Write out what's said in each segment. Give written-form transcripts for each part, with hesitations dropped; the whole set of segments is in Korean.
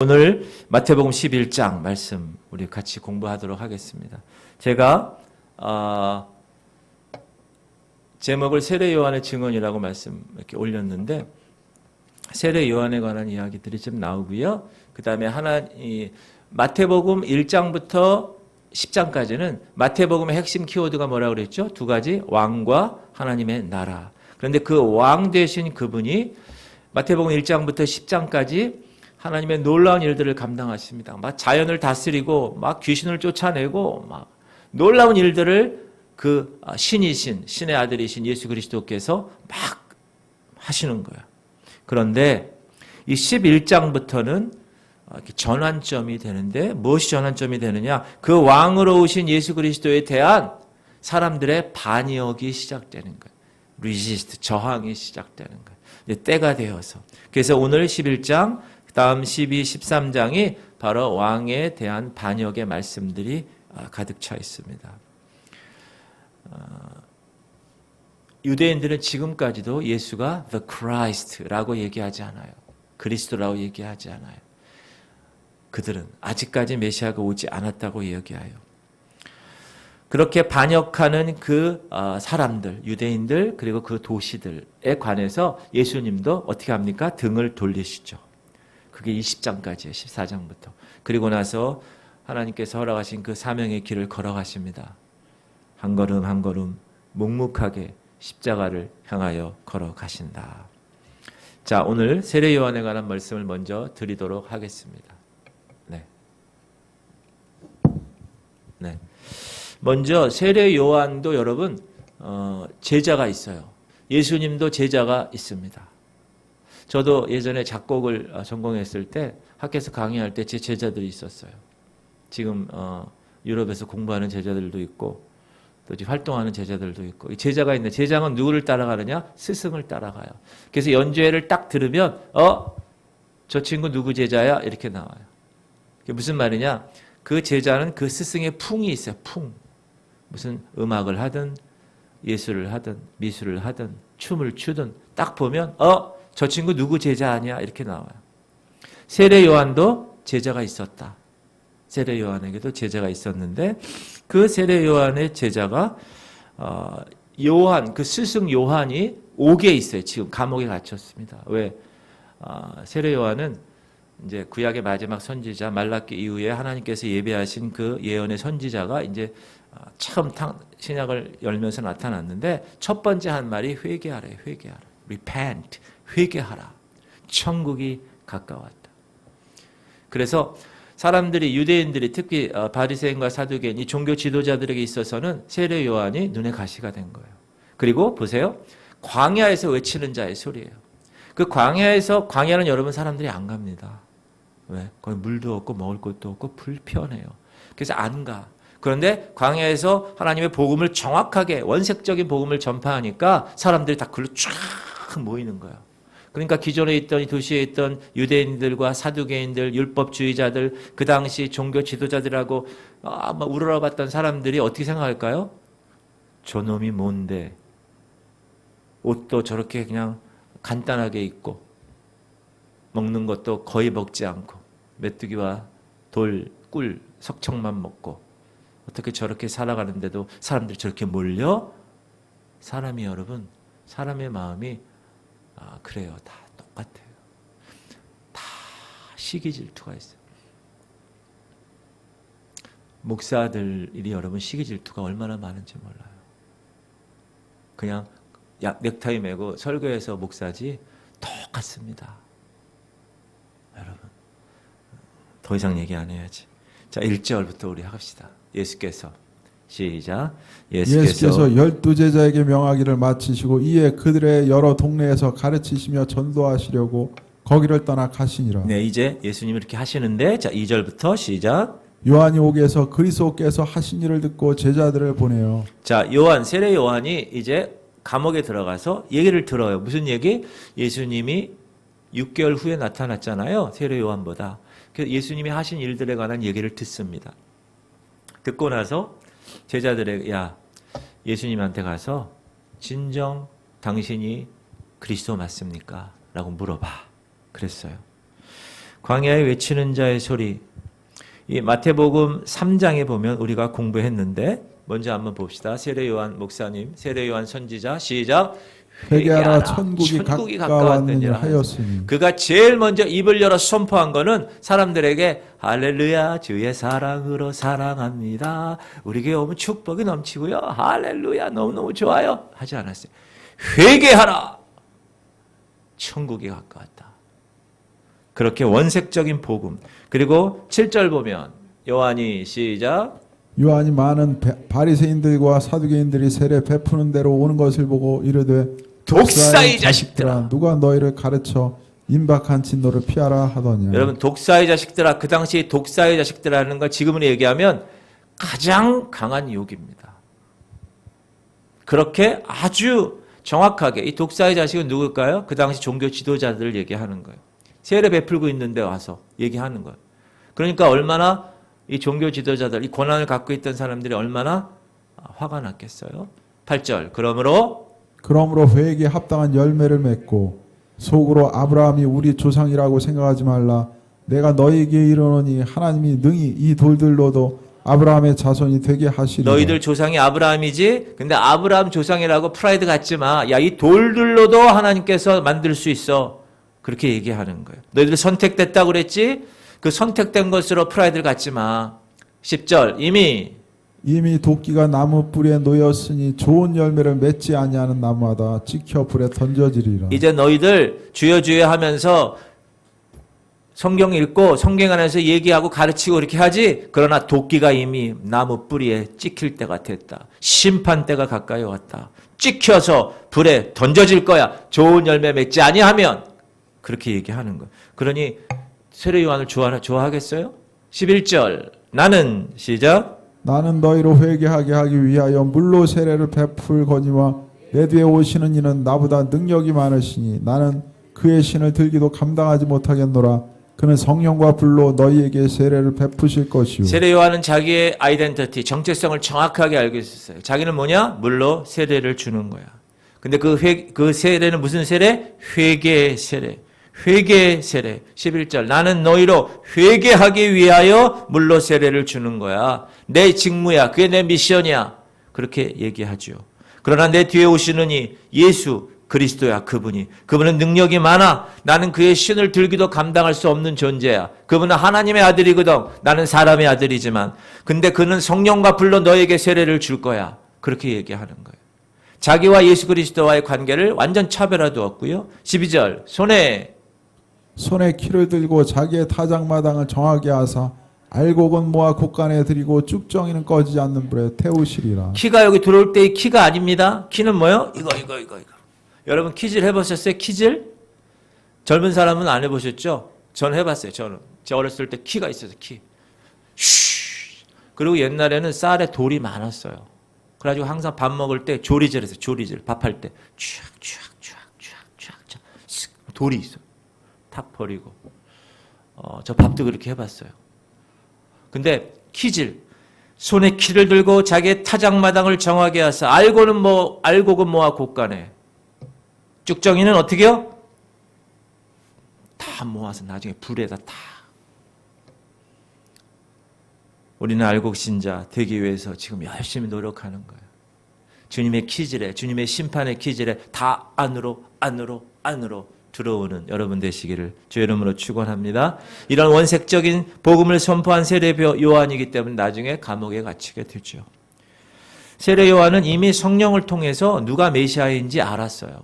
오늘 마태복음 11장 말씀 우리 같이 공부하도록 하겠습니다. 제가 제목을 세례 요한의 증언이라고 말씀 이렇게 올렸는데 세례 요한에 관한 이야기들이 좀 나오고요. 그 다음에 마태복음 1장부터 10장까지는 마태복음의 핵심 키워드가 뭐라고 그랬죠? 두 가지, 왕과 하나님의 나라. 그런데 그 왕 되신 그분이 마태복음 1장부터 10장까지 하나님의 놀라운 일들을 감당하십니다. 막 자연을 다스리고 막 귀신을 쫓아내고 막 놀라운 일들을 그 신의 아들이신 예수 그리스도께서 막 하시는 거예요. 그런데 이 11장부터는 전환점이 되는데 무엇이 전환점이 되느냐? 그 왕으로 오신 예수 그리스도에 대한 사람들의 반역이 시작되는 거예요. resist, 저항이 시작되는 거예요. 이제 때가 되어서. 그래서 오늘 11장 다음 12, 13장이 바로 왕에 대한 반역의 말씀들이 가득 차 있습니다. 유대인들은 지금까지도 예수가 the Christ라고 얘기하지 않아요. 그리스도라고 얘기하지 않아요. 그들은 아직까지 메시아가 오지 않았다고 얘기해요. 그렇게 반역하는 그 사람들, 유대인들 그리고 그 도시들에 관해서 예수님도 어떻게 합니까? 등을 돌리시죠. 그게 20장까지예요. 14장부터. 그리고 나서 하나님께서 허락하신 그 사명의 길을 걸어가십니다. 한 걸음 한 걸음 묵묵하게 십자가를 향하여 걸어가신다. 자, 오늘 세례 요한에 관한 말씀을 먼저 드리도록 하겠습니다. 네. 먼저 세례 요한도 여러분 제자가 있어요. 예수님도 제자가 있습니다. 저도 예전에 작곡을 전공했을 때 학교에서 강의할 때 제 제자들이 있었어요. 지금 유럽에서 공부하는 제자들도 있고 또 활동하는 제자들도 있고 제자가 있는데 제자는 누구를 따라가느냐? 스승을 따라가요. 그래서 연주회를 딱 들으면 저 친구 누구 제자야? 이렇게 나와요. 그게 무슨 말이냐? 그 제자는 그 스승의 풍이 있어요. 풍. 무슨 음악을 하든 예술을 하든 미술을 하든 춤을 추든 딱 보면 저 친구 누구 제자 아니야? 이렇게 나와요. 세례 요한도 제자가 있었다. 세례 요한에게도 제자가 있었는데 그 세례 요한의 제자가 요한, 그 스승 요한이 옥에 있어요. 지금 감옥에 갇혔습니다. 왜? 세례 요한은 이제 구약의 마지막 선지자 말라기 이후에 하나님께서 예배하신 그 예언의 선지자가 이제 처음 신약을 열면서 나타났는데 첫 번째 한 말이 회개하래. 회개하라. repent. 회개하라. 천국이 가까웠다. 그래서 사람들이 유대인들이 특히 바리새인과 사두개인 이 종교 지도자들에게 있어서는 세례 요한이 눈에 가시가 된 거예요. 그리고 보세요. 광야에서 외치는 자의 소리예요. 그 광야는 여러분 사람들이 안 갑니다. 왜? 거기 물도 없고 먹을 것도 없고 불편해요. 그래서 안 가. 그런데 광야에서 하나님의 복음을 정확하게 원색적인 복음을 전파하니까 사람들이 다 글로 쫙 모이는 거예요. 그러니까 기존에 있던 이 도시에 있던 유대인들과 사두개인들, 율법주의자들, 그 당시 종교 지도자들하고 우러러봤던 사람들이 어떻게 생각할까요? 저놈이 뭔데 옷도 저렇게 그냥 간단하게 입고 먹는 것도 거의 먹지 않고 메뚜기와 돌, 꿀, 석청만 먹고 어떻게 저렇게 살아가는데도 사람들이 저렇게 몰려? 사람이 여러분, 사람의 마음이 그래요. 다 똑같아요. 다 시기 질투가 있어요. 목사들이 여러분 시기 질투가 얼마나 많은지 몰라요. 그냥 넥타이 메고 설교해서 목사지 똑같습니다. 여러분 더 이상 얘기 안 해야지. 자, 1절부터 우리 합시다. 예수께서 시작. 예수께서 12제자에게 명하기를 마치시고 이에 그들의 여러 동네에서 가르치시며 전도하시려고 거기를 떠나 가시니라. 네, 이제 예수님이 이렇게 하시는데 자, 2절부터 시작. 요한이 오게서 그리스도께서 하신 일을 듣고 제자들을 보내요. 자, 세례 요한이 이제 감옥에 들어가서 얘기를 들어요. 무슨 얘기? 예수님이 6개월 후에 나타났잖아요. 세례 요한보다. 그래서 예수님이 하신 일들에 관한 얘기를 듣습니다. 듣고 나서 제자들에게 예수님한테 가서 진정 당신이 그리스도 맞습니까? 라고 물어봐. 그랬어요. 광야에 외치는 자의 소리. 이 마태복음 3장에 보면 우리가 공부했는데 먼저 한번 봅시다. 세례 요한 목사님, 세례 요한 선지자 시작. 회개하라 천국이 가까웠느니라 하였으니. 그가 제일 먼저 입을 열어 선포한 거는 사람들에게 할렐루야 주의 사랑으로 사랑합니다. 우리 교회 오면 축복이 넘치고요. 할렐루야 너무너무 좋아요. 하지 않았어요. 회개하라. 천국이 가까웠다. 그렇게 원색적인 복음. 그리고 7절 보면 요한이 시작. 요한이 많은 바리새인들과 사두개인들이 세례 베푸는 대로 오는 것을 보고 이르되 독사의 자식들아 누가 너희를 가르쳐 임박한 진노를 피하라 하더냐. 여러분 독사의 자식들아, 그 당시 독사의 자식들이라는 걸 지금으로 얘기하면 가장 강한 욕입니다. 그렇게 아주 정확하게 이 독사의 자식은 누굴까요? 그 당시 종교 지도자들을 얘기하는 거예요. 세례 베풀고 있는데 와서 얘기하는 거예요. 그러니까 얼마나 이 종교 지도자들, 이 권한을 갖고 있던 사람들이 얼마나 화가 났겠어요. 8절 그러므로 회개에 합당한 열매를 맺고 속으로 아브라함이 우리 조상이라고 생각하지 말라. 내가 너희에게 이르노니 하나님이 능히 이 돌들로도 아브라함의 자손이 되게 하시리라. 너희들 조상이 아브라함이지. 근데 아브라함 조상이라고 프라이드 갖지 마. 야, 이 돌들로도 하나님께서 만들 수 있어. 그렇게 얘기하는 거예요. 너희들 선택됐다고 그랬지? 그 선택된 것으로 프라이드를 갖지 마. 10절 이미 도끼가 나무 뿌리에 놓였으니 좋은 열매를 맺지 아니하는 나무마다 찍혀 불에 던져지리라. 이제 너희들 주여 주여 하면서 성경 읽고 성경 안에서 얘기하고 가르치고 이렇게 하지. 그러나 도끼가 이미 나무 뿌리에 찍힐 때가 됐다. 심판 때가 가까이 왔다. 찍혀서 불에 던져질 거야. 좋은 열매 맺지 아니하면. 그렇게 얘기하는 거예요. 그러니 세례 요한을 좋아하겠어요? 11절 나는 시작. 나는 너희로 회개하게 하기 위하여 물로 세례를 베풀거니와 내 뒤에 오시는 이는 나보다 능력이 많으시니 나는 그의 신을 들기도 감당하지 못하겠노라. 그는 성령과 불로 너희에게 세례를 베푸실 것이요. 세례 요한은 자기의 아이덴티티, 정체성을 정확하게 알고 있었어요. 자기는 뭐냐? 물로 세례를 주는 거야. 근데 그 세례는 무슨 세례? 회개의 세례. 회개 세례. 11절 나는 너희로 회개하기 위하여 물로 세례를 주는 거야. 내 직무야. 그게 내 미션이야. 그렇게 얘기하죠. 그러나 내 뒤에 오시는 이 예수 그리스도야. 그분은 능력이 많아. 나는 그의 신을 들기도 감당할 수 없는 존재야. 그분은 하나님의 아들이거든. 나는 사람의 아들이지만 근데 그는 성령과 불로 너에게 세례를 줄 거야. 그렇게 얘기하는 거예요. 자기와 예수 그리스도와의 관계를 완전 차별화두었고요. 12절 손에 키를 들고 자기의 타작마당을 정하게 하사 알곡은 모아 곳간에 들이고 쭉정이는 꺼지지 않는 불에 태우시리라. 키가 여기 들어올 때의 키가 아닙니다. 키는 뭐요? 이거. 여러분 키질 해보셨어요? 키질? 젊은 사람은 안 해보셨죠? 전 해봤어요. 저는 제 어렸을 때 키가 있어서 키. 쉬. 그리고 옛날에는 쌀에 돌이 많았어요. 그래가지고 항상 밥 먹을 때 조리질했어요. 조리질 밥할 때 쫙 돌이 있어요. 탁 버리고 저 밥도 그렇게 해봤어요. 근데 키질 손에 키를 들고 자기의 타작마당을 정하게 하사 알곡은 모아 곳간에 쭉정이는 어떻게요? 다 모아서 나중에 불에다 다. 우리는 알곡 신자 되기 위해서 지금 열심히 노력하는 거예요. 주님의 키질에 주님의 심판의 키질에 다 안으로 들어오는 여러분 되시기를 주의 이름으로 축원합니다. 이런 원색적인 복음을 선포한 세례 요한이기 때문에 나중에 감옥에 갇히게 되죠. 세례 요한은 이미 성령을 통해서 누가 메시아인지 알았어요.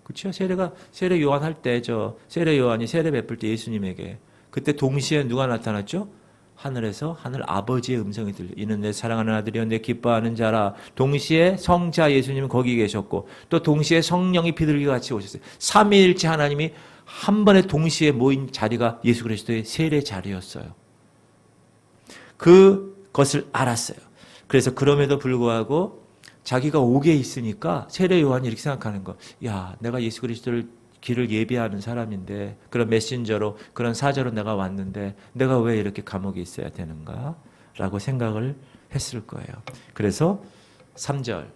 그렇죠? 세례 요한 할 때 세례 요한이 세례 베풀 때 예수님에게 그때 동시에 누가 나타났죠? 하늘에서 하늘 아버지의 음성이 들려. 이는 내 사랑하는 아들이여 내 기뻐하는 자라. 동시에 성자 예수님은 거기 계셨고 또 동시에 성령이 비둘기 같이 오셨어요. 삼위일체 하나님이 한 번에 동시에 모인 자리가 예수 그리스도의 세례 자리였어요. 그것을 알았어요. 그래서 그럼에도 불구하고 자기가 옥에 있으니까 세례 요한이 이렇게 생각하는 거. 야, 내가 예수 그리스도를 길을 예비하는 사람인데 그런 메신저로 그런 사자로 내가 왔는데 내가 왜 이렇게 감옥에 있어야 되는가? 라고 생각을 했을 거예요. 그래서 3절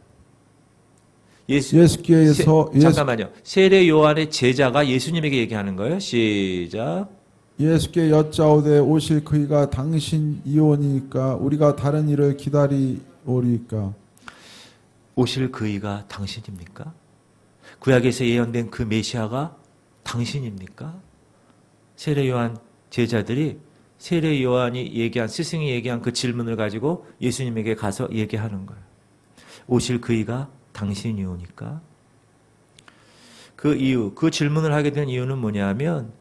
예수께서 잠깐만요. 세례 요한의 제자가 예수님에게 얘기하는 거예요. 시작. 예수께 여짜오되 오실 그이가 당신이오니까 우리가 다른 일을 기다리오리까. 오실 그이가 당신입니까? 구약에서 예언된 그 메시아가 당신입니까? 세례 요한 제자들이 세례 요한이 얘기한, 스승이 얘기한 그 질문을 가지고 예수님에게 가서 얘기하는 거예요. 오실 그이가 당신이오니까? 그 이유, 그 질문을 하게 된 이유는 뭐냐면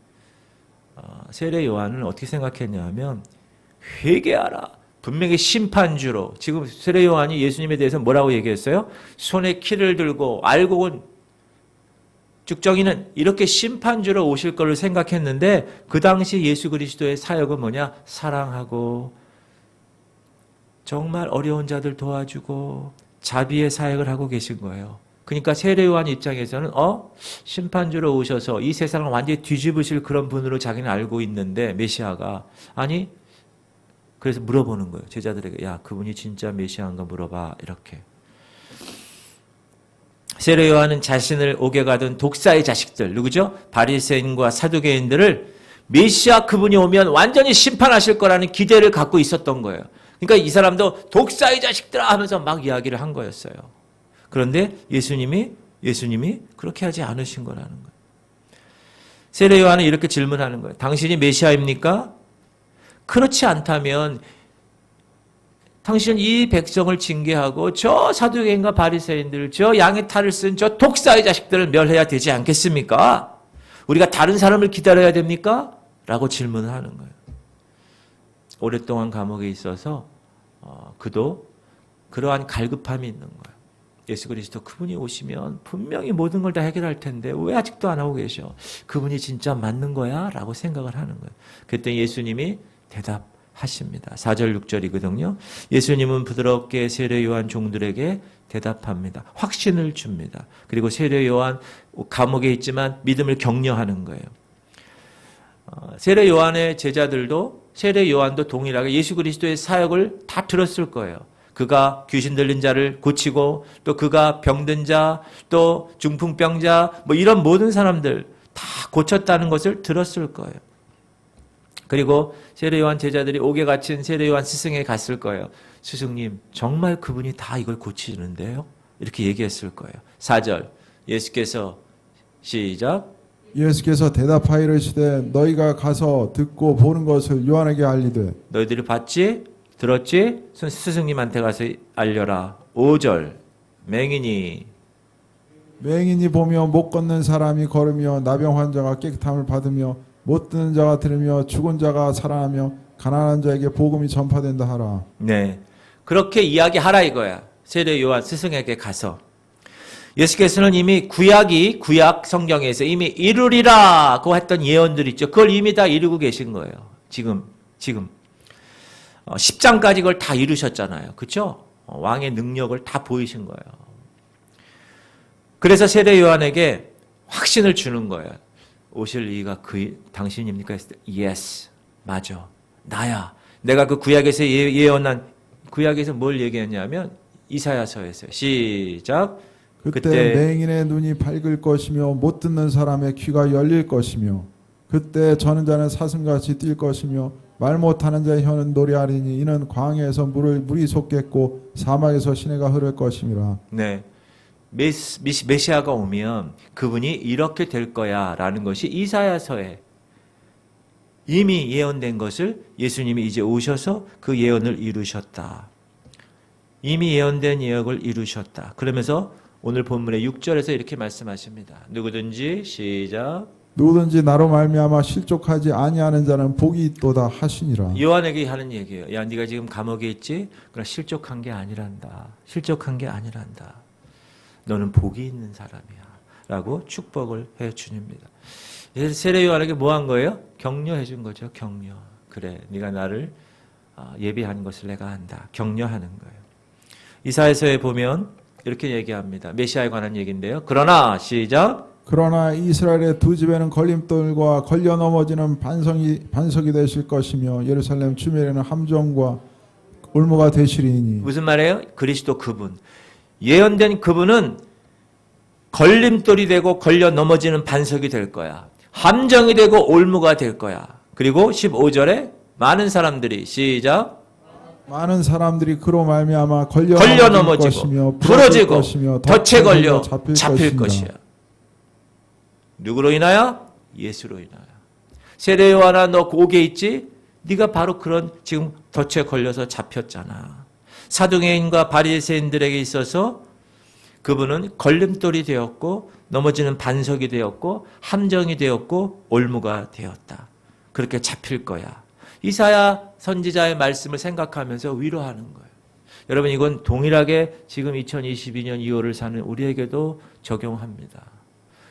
세례 요한은 어떻게 생각했냐면 회개하라. 분명히 심판주로, 지금 세례 요한이 예수님에 대해서 뭐라고 얘기했어요? 손에 키를 들고 알고 온 쭉정이는 이렇게 심판주로 오실 것을 생각했는데 그 당시 예수 그리스도의 사역은 뭐냐? 사랑하고 정말 어려운 자들 도와주고 자비의 사역을 하고 계신 거예요. 그러니까 세례 요한 입장에서는 심판주로 오셔서 이 세상을 완전히 뒤집으실 그런 분으로 자기는 알고 있는데 메시아가 아니, 그래서 물어보는 거예요. 제자들에게 야, 그분이 진짜 메시아인가 물어봐. 이렇게. 세례 요한은 자신을 옥에 가둔 독사의 자식들, 누구죠? 바리새인과 사두개인들을 메시아 그분이 오면 완전히 심판하실 거라는 기대를 갖고 있었던 거예요. 그러니까 이 사람도 독사의 자식들아 하면서 막 이야기를 한 거였어요. 그런데 예수님이 그렇게 하지 않으신 거라는 거예요. 세례 요한은 이렇게 질문하는 거예요. 당신이 메시아입니까? 그렇지 않다면 당신은 이 백성을 징계하고 저 사두개인과 바리새인들, 저 양의 탈을 쓴 저 독사의 자식들을 멸해야 되지 않겠습니까? 우리가 다른 사람을 기다려야 됩니까? 라고 질문을 하는 거예요. 오랫동안 감옥에 있어서 그도 그러한 갈급함이 있는 거예요. 예수 그리스도 그분이 오시면 분명히 모든 걸 다 해결할 텐데 왜 아직도 안 하고 계셔? 그분이 진짜 맞는 거야? 라고 생각을 하는 거예요. 그때 예수님이 대답하십니다. 4절 6절이거든요. 예수님은 부드럽게 세례 요한 종들에게 대답합니다. 확신을 줍니다. 그리고 세례 요한 감옥에 있지만 믿음을 격려하는 거예요. 세례 요한의 제자들도 세례 요한도 동일하게 예수 그리스도의 사역을 다 들었을 거예요. 그가 귀신 들린 자를 고치고 또 그가 병든 자, 또 중풍병자 뭐 이런 모든 사람들 다 고쳤다는 것을 들었을 거예요. 그리고 세례 요한 제자들이 옥에 갇힌 세례 요한 스승에게 갔을 거예요. 스승님, 정말 그분이 다 이걸 고치는데요? 이렇게 얘기했을 거예요. 4절 예수께서 시작. 예수께서 대답하여 이르시되 너희가 가서 듣고 보는 것을 요한에게 알리되 너희들이 봤지? 들었지? 스승님한테 가서 알려라. 5절 맹인이 보며 못 걷는 사람이 걸으며 나병 환자가 깨끗함을 받으며 못 듣는 자가 들으며 죽은 자가 살아나며 가난한 자에게 복음이 전파된다 하라. 네, 그렇게 이야기하라 이거야. 세례 요한 스승에게 가서 예수께서는 이미 구약 성경에서 이미 이루리라고 했던 예언들 있죠. 그걸 이미 다 이루고 계신 거예요. 지금 10장까지 그걸 다 이루셨잖아요. 그렇죠? 왕의 능력을 다 보이신 거예요. 그래서 세례 요한에게 확신을 주는 거예요. 오실 이가 당신입니까? 했을 때 yes, 맞아, 나야. 내가 그 구약에서 예언한 구약에서 뭘 얘기했냐면 이사야서에서요. 시작. 그때 맹인의 눈이 밝을 것이며 못 듣는 사람의 귀가 열릴 것이며 그때 저는 자는 사슴같이 뛸 것이며 말 못하는 자의 혀는 노래하리니 이는 광야에서 물이 솟겠고 사막에서 시내가 흐를 것임이라. 네, 메시아가 오면 그분이 이렇게 될 거야라는 것이 이사야서에 이미 예언된 것을 예수님이 이제 오셔서 그 예언을 이루셨다. 이미 예언된 예언을 이루셨다. 그러면서 오늘 본문의 6절에서 이렇게 말씀하십니다. 누구든지 시작. 누구든지 나로 말미암아 실족하지 아니하는 자는 복이 있도다 하시니라. 요한에게 하는 얘기예요. 야, 네가 지금 감옥에 있지? 그러나 실족한 게 아니란다. 실족한 게 아니란다. 너는 복이 있는 사람이야. 라고 축복을 해 주십니다. 세례 요한에게 뭐 한 거예요? 격려해 준 거죠. 격려. 그래, 네가 나를 예비한 것을 내가 안다. 격려하는 거예요. 이사야서에 보면 이렇게 얘기합니다. 메시아에 관한 얘기인데요. 그러나 시작. 그러나 이스라엘의 두 집에는 걸림돌과 걸려 넘어지는 반석이 되실 것이며 예루살렘 주변에는 함정과 올무가 되시리니. 무슨 말이에요? 그리스도 그분. 예언된 그분은 걸림돌이 되고 걸려 넘어지는 반석이 될 거야. 함정이 되고 올무가 될 거야. 그리고 15절에 많은 사람들이 시작 많은 사람들이 그로 말미암아 걸려 넘어지고 것이며 부러지고 것이며 덫에 걸려 잡힐 것이니라. 것이야. 누구로 인하여? 예수로 인하여. 세례 요한아 너 옥에 있지? 네가 바로 그런 지금 덫에 걸려서 잡혔잖아. 사두개인과 바리새인들에게 있어서 그분은 걸림돌이 되었고 넘어지는 반석이 되었고 함정이 되었고 올무가 되었다. 그렇게 잡힐 거야. 이사야 선지자의 말씀을 생각하면서 위로하는 거예요. 여러분 이건 동일하게 지금 2022년 2월을 사는 우리에게도 적용합니다.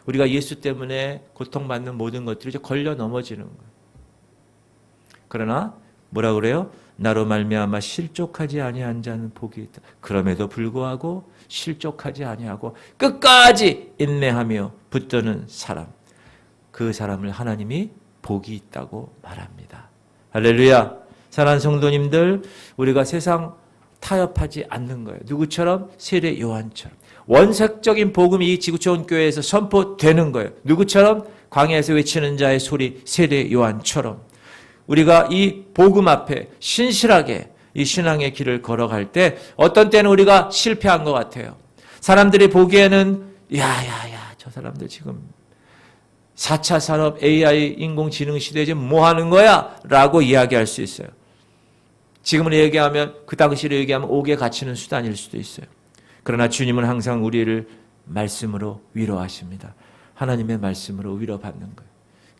우리가 예수 때문에 고통받는 모든 것들이 이제 걸려 넘어지는 거예요. 그러나 뭐라 그래요? 나로 말미암아 실족하지 아니한 자는 복이 있다. 그럼에도 불구하고 실족하지 아니하고 끝까지 인내하며 붙드는 사람, 그 사람을 하나님이 복이 있다고 말합니다. 할렐루야. 사랑하는 성도님들, 우리가 세상 타협하지 않는 거예요. 누구처럼? 세례 요한처럼. 원색적인 복음이 이 지구촌 교회에서 선포되는 거예요. 누구처럼? 광야에서 외치는 자의 소리 세례 요한처럼. 우리가 이 복음 앞에 신실하게 이 신앙의 길을 걸어갈 때 어떤 때는 우리가 실패한 것 같아요. 사람들이 보기에는 야야야 저 사람들 지금 4차 산업 AI 인공지능 시대에 지금 뭐 하는 거야? 라고 이야기할 수 있어요. 지금은 얘기하면 그 당시를 얘기하면 옥에 갇히는 수단일 수도 있어요. 그러나 주님은 항상 우리를 말씀으로 위로하십니다. 하나님의 말씀으로 위로받는 거예요.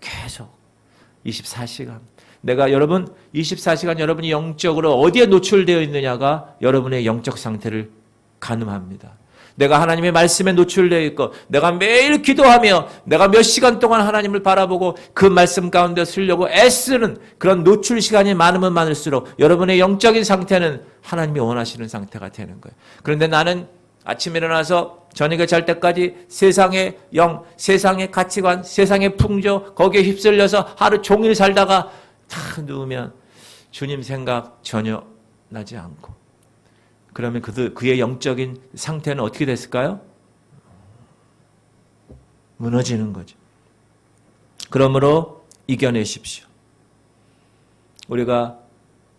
계속 24시간. 내가 여러분 24시간 여러분이 영적으로 어디에 노출되어 있느냐가 여러분의 영적 상태를 가늠합니다. 내가 하나님의 말씀에 노출되어 있고 내가 매일 기도하며 내가 몇 시간 동안 하나님을 바라보고 그 말씀 가운데 쓰려고 애쓰는 그런 노출 시간이 많으면 많을수록 여러분의 영적인 상태는 하나님이 원하시는 상태가 되는 거예요. 그런데 나는 아침에 일어나서 저녁에 잘 때까지 세상의 영, 세상의 가치관, 세상의 풍조 거기에 휩쓸려서 하루 종일 살다가 다 누우면 주님 생각 전혀 나지 않고 그러면 그의 영적인 상태는 어떻게 됐을까요? 무너지는 거죠. 그러므로 이겨내십시오. 우리가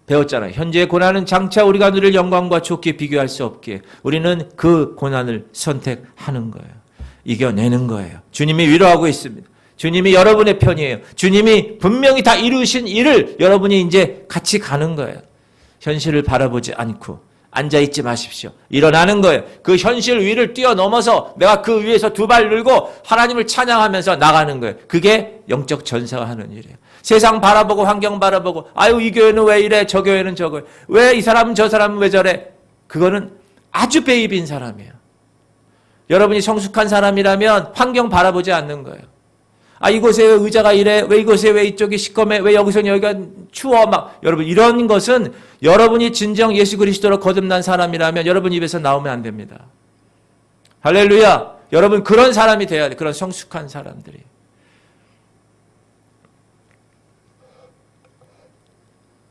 배웠잖아요. 현재의 고난은 장차 우리가 누릴 영광과 좋게 비교할 수 없기에 우리는 그 고난을 선택하는 거예요. 이겨내는 거예요. 주님이 위로하고 있습니다. 주님이 여러분의 편이에요. 주님이 분명히 다 이루신 일을 여러분이 이제 같이 가는 거예요. 현실을 바라보지 않고 앉아있지 마십시오. 일어나는 거예요. 그 현실 위를 뛰어넘어서 내가 그 위에서 두 발 늘고 하나님을 찬양하면서 나가는 거예요. 그게 영적 전사가 하는 일이에요. 세상 바라보고 환경 바라보고 아유 이 교회는 왜 이래 저 교회는 저거 왜 이 사람은 저 사람은 왜 저래 그거는 아주 베이비인 사람이에요. 여러분이 성숙한 사람이라면 환경 바라보지 않는 거예요. 아 이곳에 왜 의자가 이래 왜 이곳에 왜 이쪽이 시꺼매 왜 여기서는 여기가 추워 막 여러분 이런 것은 여러분이 진정 예수 그리스도로 거듭난 사람이라면 여러분 입에서 나오면 안 됩니다. 할렐루야. 여러분 그런 사람이 돼야 돼. 그런 성숙한 사람들이.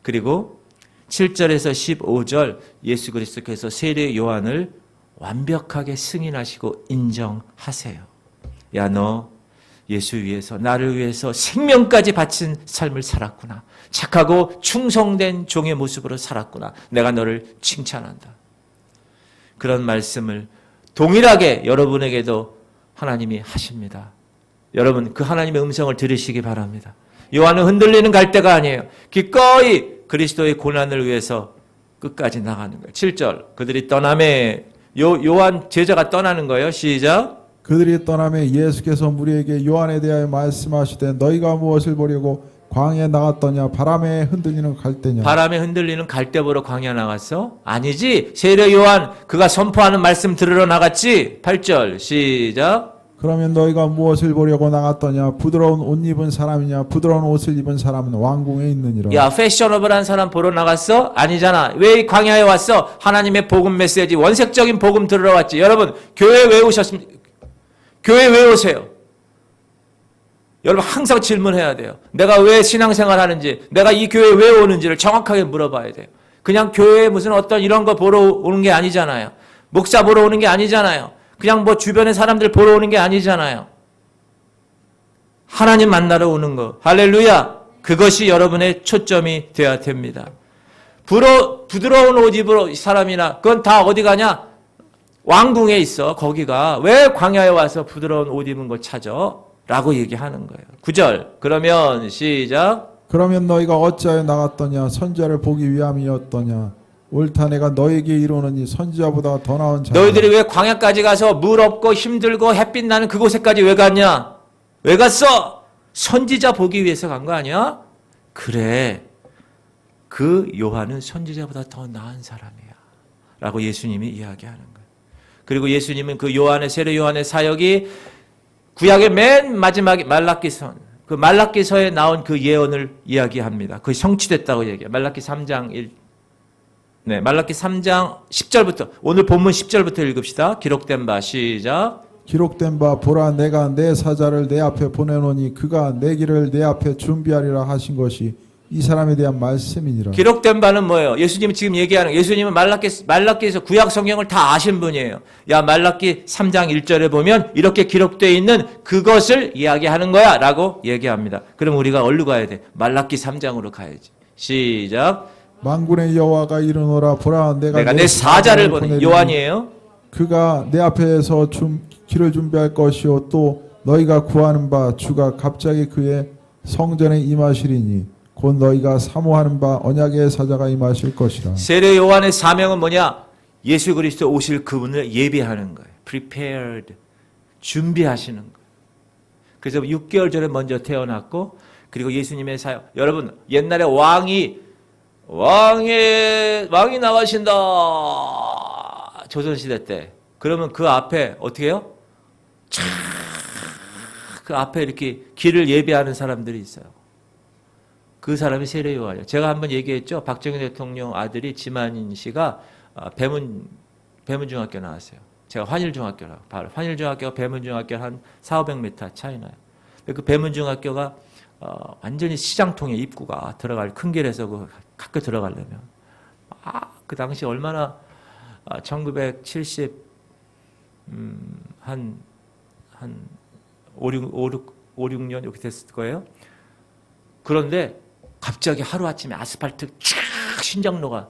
그리고 7절에서 15절 예수 그리스도께서 세례 요한을 완벽하게 승인하시고 인정하세요. 야 너 예수 위해서 나를 위해서 생명까지 바친 삶을 살았구나. 착하고 충성된 종의 모습으로 살았구나. 내가 너를 칭찬한다. 그런 말씀을 동일하게 여러분에게도 하나님이 하십니다. 여러분 그 하나님의 음성을 들으시기 바랍니다. 요한은 흔들리는 갈대가 아니에요. 기꺼이 그리스도의 고난을 위해서 끝까지 나가는 거예요. 7절 그들이 떠남에 요한 제자가 떠나는 거예요. 시작. 그들이 떠나며 예수께서 무리에게 요한에 대하여 말씀하시되 너희가 무엇을 보려고 광야에 나갔더냐 바람에 흔들리는 갈대냐. 바람에 흔들리는 갈대 보러 광야 나갔어? 아니지. 세례 요한 그가 선포하는 말씀 들으러 나갔지. 8절 시작. 그러면 너희가 무엇을 보려고 나갔더냐 부드러운 옷 입은 사람이냐 부드러운 옷을 입은 사람은 왕궁에 있느니라. 야 패셔너블한 사람 보러 나갔어? 아니잖아. 왜 광야에 왔어? 하나님의 복음 메시지 원색적인 복음 들으러 왔지. 여러분 교회 왜 오셨습니까? 교회 왜 오세요? 여러분 항상 질문해야 돼요. 내가 왜 신앙생활 하는지, 내가 이 교회에 왜 오는지를 정확하게 물어봐야 돼요. 그냥 교회에 무슨 어떤 이런 거 보러 오는 게 아니잖아요. 목사 보러 오는 게 아니잖아요. 그냥 뭐 주변의 사람들 보러 오는 게 아니잖아요. 하나님 만나러 오는 거. 할렐루야. 그것이 여러분의 초점이 되어야 됩니다. 부드러운 옷 입은 사람이나 그건 다 어디 가냐? 왕궁에 있어. 거기가 왜 광야에 와서 부드러운 옷 입은 거 찾아? 라고 얘기하는 거예요. 9절. 그러면 시작. 그러면 너희가 어찌하여 나갔더냐 선지자를 보기 위함이었더냐 옳다 내가 너에게 이르노니 선지자보다 더 나은 자 너희들이 왜 광야까지 가서 물 없고 힘들고 햇빛 나는 그곳에까지 왜 갔냐? 왜 갔어? 선지자 보기 위해서 간 거 아니야? 그래. 그 요한은 선지자보다 더 나은 사람이야. 라고 예수님이 이야기하는 거예요. 그리고 예수님은 그 요한의 세례 요한의 사역이 구약의 맨 마지막에 말라기서 그 말라기서에 나온 그 예언을 이야기합니다. 그것이 성취됐다고 얘기해요. 말라기 3장 1 네, 말라기 3장 10절부터 오늘 본문 10절부터 읽읍시다. 기록된 바 시작. 기록된 바 보라 내가 내 사자를 내 앞에 보내노니 그가 내 길을 내 앞에 준비하리라 하신 것이 이 사람에 대한 말씀이니라. 기록된 바는 뭐예요? 예수님이 지금 얘기하는 예수님은 말라기에서 구약 성경을 다 아신 분이에요. 야 말라기 3장 1절에 보면 이렇게 기록되어 있는 그것을 이야기하는 거야 라고 얘기합니다. 그럼 우리가 어디로 가야 돼? 말라기 3장으로 가야지. 시작. 만군의 여호와가 이르노라 보라 내가 내 사자를 보내. 요한이에요. 그가 내 앞에서 길을 준비할 것이요 또 너희가 구하는 바 주가 갑자기 그의 성전에 임하시리니 곧 너희가 사모하는 바 언약의 사자가 임하실 것이라. 세례 요한의 사명은 뭐냐? 예수 그리스도 오실 그분을 예비하는 거예요. prepared. 준비하시는 거예요. 그래서 6개월 전에 먼저 태어났고 그리고 예수님의 사역. 여러분 옛날에 왕이 나가신다. 조선시대 때. 그러면 그 앞에 어떻게 해요? 그 앞에 이렇게 길을 예비하는 사람들이 있어요. 그 사람이 세례 요한이에요. 제가 한번 얘기했죠. 박정희 대통령 아들이 지만인 씨가 배문중학교 나왔어요. 제가 환일중학교라고. 바로 환일중학교가 배문중학교 한 400~500m 차이 나요. 그 배문중학교가 완전히 시장통에 입구가 들어갈 큰 길에서 그 학교 들어가려면 그 당시 얼마나 1970 한 5, 6년 이렇게 됐을 거예요. 그런데 갑자기 하루아침에 아스팔트 쫙 신장로가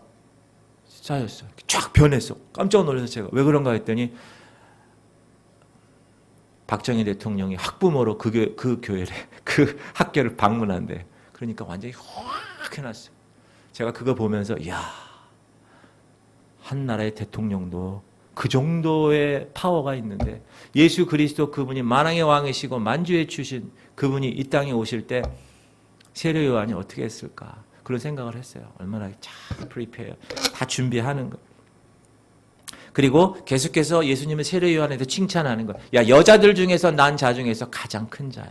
쌓였어. 쫙 변했어. 깜짝 놀라서 제가 왜 그런가 했더니 박정희 대통령이 학부모로 그 교회를 그 학교를 방문한대. 그러니까 완전히 확 해놨어요. 제가 그거 보면서 야, 한 나라의 대통령도 그 정도의 파워가 있는데 예수 그리스도 그분이 만왕의 왕이시고 만주의 주신 그분이 이 땅에 오실 때 세례 요한이 어떻게 했을까 그런 생각을 했어요. 얼마나 잘 프리페어 다 준비하는 거. 그리고 계속해서 예수님의 세례 요한에 대해 칭찬하는 거야. 야 여자들 중에서 난 자 중에서 가장 큰 자야.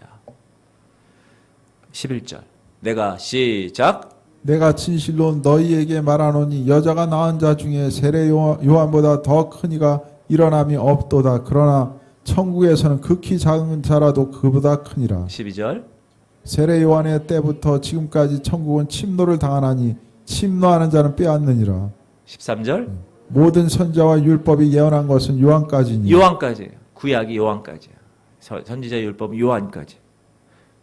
11절 내가 시작. 내가 진실로 너희에게 말하노니 여자가 낳은 자 중에 세례 요한보다 더 큰 이가 일어남이 없도다. 그러나 천국에서는 극히 작은 자라도 그보다 크니라. 12절 세례 요한의 때부터 지금까지 천국은 침노를 당하나니 침노하는 자는 빼앗느니라. 13절 모든 선자와 율법이 예언한 것은 요한까지니. 요한까지예요. 구약이 요한까지예요. 선지자 율법 요한까지.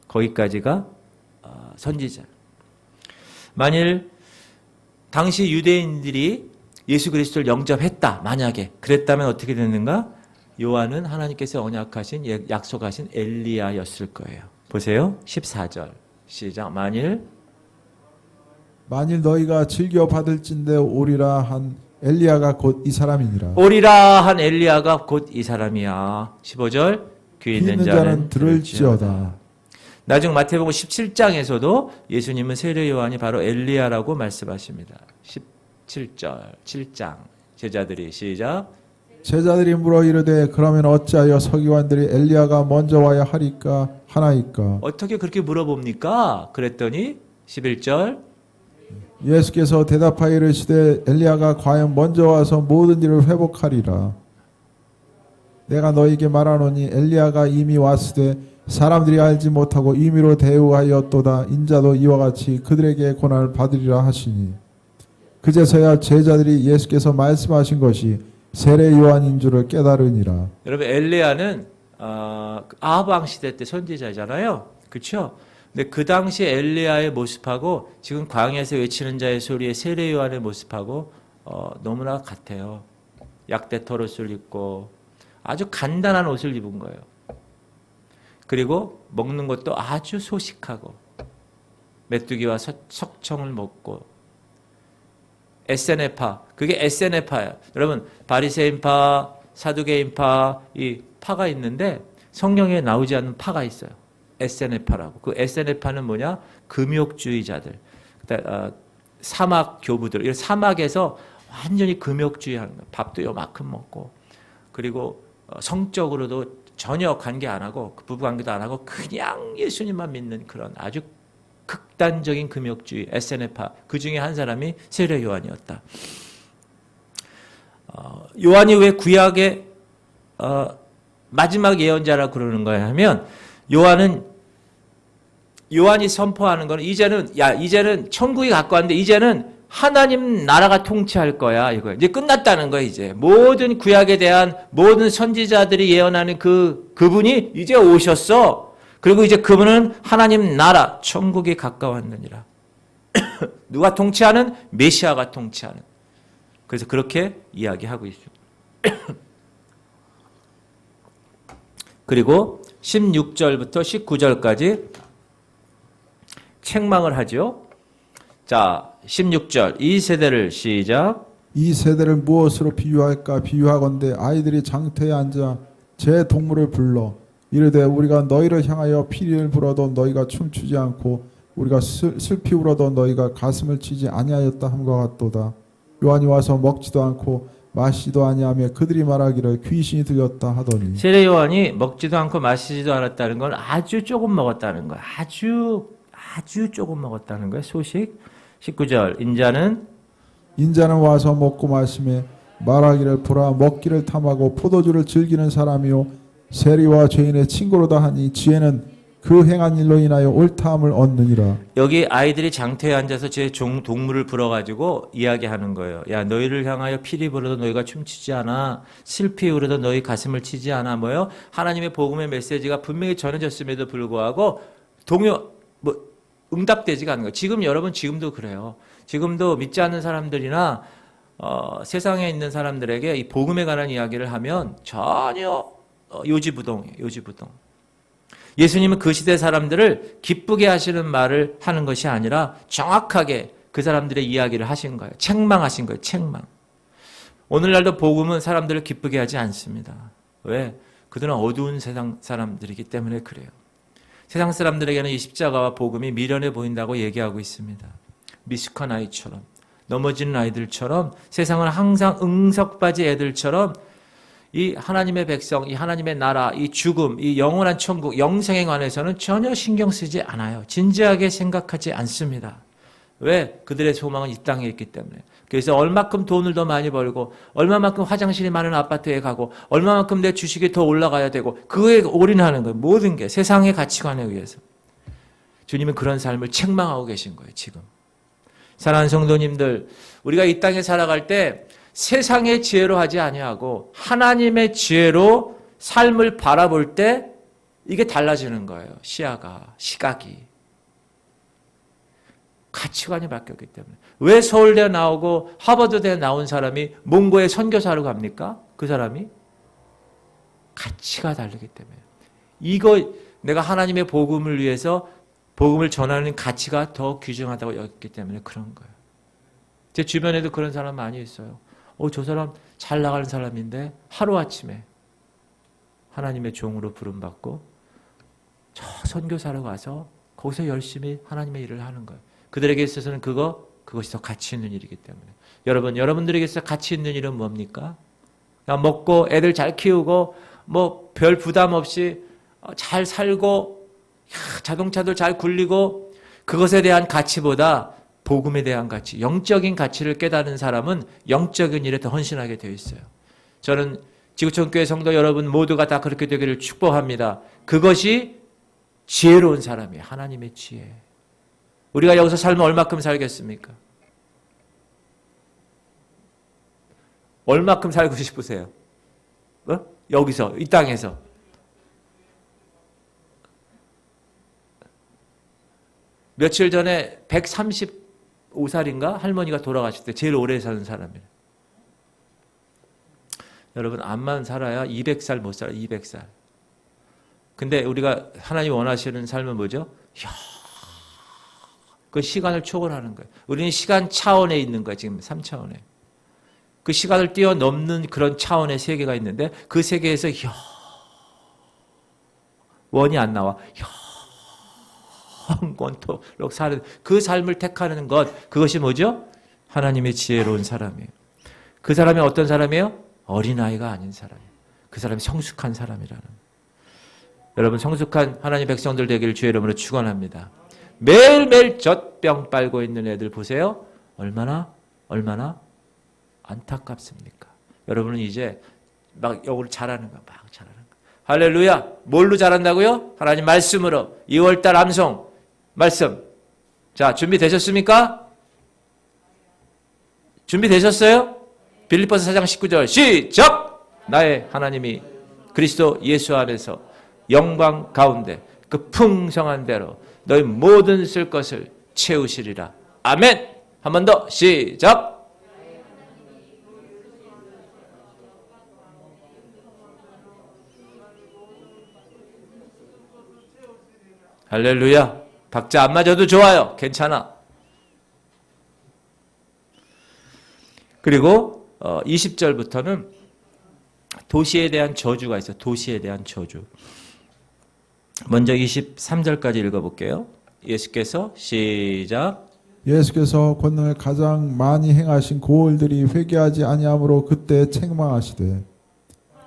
거기까지가 선지자. 만일 당시 유대인들이 예수 그리스도를 영접했다. 만약에 그랬다면 어떻게 됐는가? 요한은 하나님께서 언약하신 약속하신 엘리야였을 거예요. 보세요. 14절 시작. 만일 너희가 즐겨 받을진대 오리라 한 엘리야가 곧 이 사람이니라. 오리라 한 엘리야가 곧 이 사람이야. 15절 귀 있는 자는 들을지어다. 나중 마태복음 17장에서도 예수님은 세례 요한이 바로 엘리야라고 말씀하십니다. 17절 7장 제자들이 시작. 제자들이 물어 이르되 그러면 어찌하여 서기관들이 엘리야가 먼저 와야 하나이까. 어떻게 그렇게 물어봅니까? 그랬더니 11절 예수께서 대답하여 이르시되 엘리야가 과연 먼저 와서 모든 일을 회복하리라. 내가 너희에게 말하노니 엘리야가 이미 왔으되 사람들이 알지 못하고 임의로 대우하였도다. 인자도 이와 같이 그들에게 고난을 받으리라 하시니. 그제서야 제자들이 예수께서 말씀하신 것이 세례 요한인 줄을 깨달으니라. 여러분 엘리야는 아하방 시대 때 선지자잖아요. 그렇죠? 근데 그 당시 엘리야의 모습하고 지금 광야에서 외치는 자의 소리의 세례 요한의 모습하고 너무나 같아요. 약대 털옷을 입고 아주 간단한 옷을 입은 거예요. 그리고 먹는 것도 아주 소식하고 메뚜기와 석청을 먹고 에세네파, 그게 에세네파예요. 여러분 바리새인파, 사두개인파 이 파가 있는데 성경에 나오지 않는 파가 있어요. 에세네파라고. 그 에세네파는 뭐냐? 금욕주의자들, 사막 교부들, 이 사막에서 완전히 금욕주의하는 거예요. 밥도 요만큼 먹고, 그리고 성적으로도 전혀 관계 안 하고, 부부 관계도 안 하고, 그냥 예수님만 믿는 그런 아주 극단적인 금욕주의, 에세네파. 그 중에 한 사람이 세례 요한이었다. 요한이 왜 구약의 마지막 예언자라고 그러는 거야 하면, 요한이 선포하는 거는 이제는 천국이 갖고 왔는데 이제는 하나님 나라가 통치할 거야 이거예요. 이제 끝났다는 거예요. 이제 모든 구약에 대한 모든 선지자들이 예언하는 그분이 이제 오셨어. 그리고 이제 그분은 하나님 나라 천국이 가까웠느니라. 누가 통치하는? 메시아가 통치하는. 그래서 그렇게 이야기하고 있습니다. 그리고 16절부터 19절까지 책망을 하죠. 자, 16절 이 세대를 시작. 이 세대를 무엇으로 비유할까? 비유하건대 아이들이 장터에 앉아 제 동물을 불러 이르되 우리가 너희를 향하여 피리를 불어도 너희가 춤추지 않고 우리가 슬피 울어도 너희가 가슴을 치지 아니하였다 함과 같도다. 요한이 와서 먹지도 않고 마시지도 아니하며 그들이 말하기를 귀신이 들렸다 하더니. 세례 요한이 먹지도 않고 마시지도 않았다는 건 아주 조금 먹었다는 거야. 아주 조금 먹었다는 거야. 소식. 19절 인자는 와서 먹고 마시며 말하기를 보라 먹기를 탐하고 포도주를 즐기는 사람이요 세리와 죄인의 친구로다 하니 지혜는 그 행한 일로 인하여 옳다함을 얻느니라. 여기 아이들이 장터에 앉아서 제 동물을 불어가지고 이야기하는 거예요. 야, 너희를 향하여 피리 불어도 너희가 춤추지 않아. 슬피 울어도 너희 가슴을 치지 않아. 뭐요? 하나님의 복음의 메시지가 분명히 전해졌음에도 불구하고 응답되지가 않는 거예요. 여러분 지금도 그래요. 지금도 믿지 않는 사람들이나 세상에 있는 사람들에게 이 복음에 관한 이야기를 하면 전혀 요지부동이에요. 요지부동. 예수님은 그 시대 사람들을 기쁘게 하시는 말을 하는 것이 아니라 정확하게 그 사람들의 이야기를 하신 거예요. 책망하신 거예요. 책망. 오늘날도 복음은 사람들을 기쁘게 하지 않습니다. 왜? 그들은 어두운 세상 사람들이기 때문에 그래요. 세상 사람들에게는 이 십자가와 복음이 미련해 보인다고 얘기하고 있습니다. 미숙한 아이처럼, 넘어지는 아이들처럼, 세상은 항상 응석바지 애들처럼 이 하나님의 백성, 이 하나님의 나라, 이 죽음, 이 영원한 천국, 영생에 관해서는 전혀 신경 쓰지 않아요. 진지하게 생각하지 않습니다. 왜? 그들의 소망은 이 땅에 있기 때문에. 그래서 얼마큼 돈을 더 많이 벌고, 얼마만큼 화장실이 많은 아파트에 가고, 얼마만큼 내 주식이 더 올라가야 되고, 그거에 올인하는 거예요. 모든 게 세상의 가치관에 의해서. 주님은 그런 삶을 책망하고 계신 거예요. 지금. 사랑하는 성도님들, 우리가 이 땅에 살아갈 때 세상의 지혜로 하지 아니하고 하나님의 지혜로 삶을 바라볼 때 이게 달라지는 거예요. 시각이. 가치관이 바뀌었기 때문에. 왜 서울대 나오고 하버드대 나온 사람이 몽고에 선교사로 갑니까? 그 사람이 가치가 다르기 때문에. 이거 내가 하나님의 복음을 위해서 복음을 전하는 가치가 더 귀중하다고 여겼기 때문에 그런 거예요. 제 주변에도 그런 사람 많이 있어요. 저 사람 잘 나가는 사람인데 하루아침에 하나님의 종으로 부름받고 저 선교사로 가서 거기서 열심히 하나님의 일을 하는 거예요. 그들에게 있어서는 그것이 더 가치 있는 일이기 때문에. 여러분들에게 있어서 가치 있는 일은 뭡니까? 그냥 먹고 애들 잘 키우고 뭐 별 부담 없이 잘 살고 자동차도 잘 굴리고 그것에 대한 가치보다 복음에 대한 가치, 영적인 가치를 깨닫는 사람은 영적인 일에 더 헌신하게 되어 있어요. 저는 지구촌교회 성도 여러분 모두가 다 그렇게 되기를 축복합니다. 그것이 지혜로운 사람이에요. 하나님의 지혜. 우리가 여기서 살면 얼마큼 살겠습니까? 얼마큼 살고 싶으세요? 여기서, 이 땅에서. 며칠 전에 135살인가 할머니가 돌아가실 때 제일 오래 사는 사람이에요. 여러분 암만 살아야 200살 못 살아요. 200살. 근데 우리가 하나님 원하시는 삶은 뭐죠? 그 시간을 초월하는 거예요. 우리는 시간 차원에 있는 거예요. 지금 3차원에. 그 시간을 뛰어넘는 그런 차원의 세계가 있는데 그 세계에서 원이 안 나와. 영원토록 사는 그 삶을 택하는 것, 그것이 뭐죠? 하나님의 지혜로운 사람이에요. 그 사람이 어떤 사람이에요? 어린아이가 아닌 사람이에요. 그 사람이 성숙한 사람이라는. 여러분 성숙한 하나님 백성들 되기를 주의 이름으로 축원합니다. 매일매일 젖병 빨고 있는 애들 보세요. 얼마나 안타깝습니까? 여러분은 이제 막 요걸 잘하는 거야. 막 잘하는 거야. 할렐루야. 뭘로 잘한다고요? 하나님 말씀으로. 2월달 암송 말씀. 자, 준비되셨습니까? 준비되셨어요? 빌립보서 4장 19절 시작! 나의 하나님이 그리스도 예수 안에서 영광 가운데 그 풍성한 대로 너희 모든 쓸 것을 채우시리라. 아멘! 한 번 더 시작! 할렐루야. 박자 안 맞아도 좋아요. 괜찮아. 그리고 20절부터는 도시에 대한 저주가 있어요. 도시에 대한 저주. 먼저 23절까지 읽어볼게요. 예수께서 시작. 예수께서 권능을 가장 많이 행하신 고을들이 회개하지 아니하므로 그때 책망하시되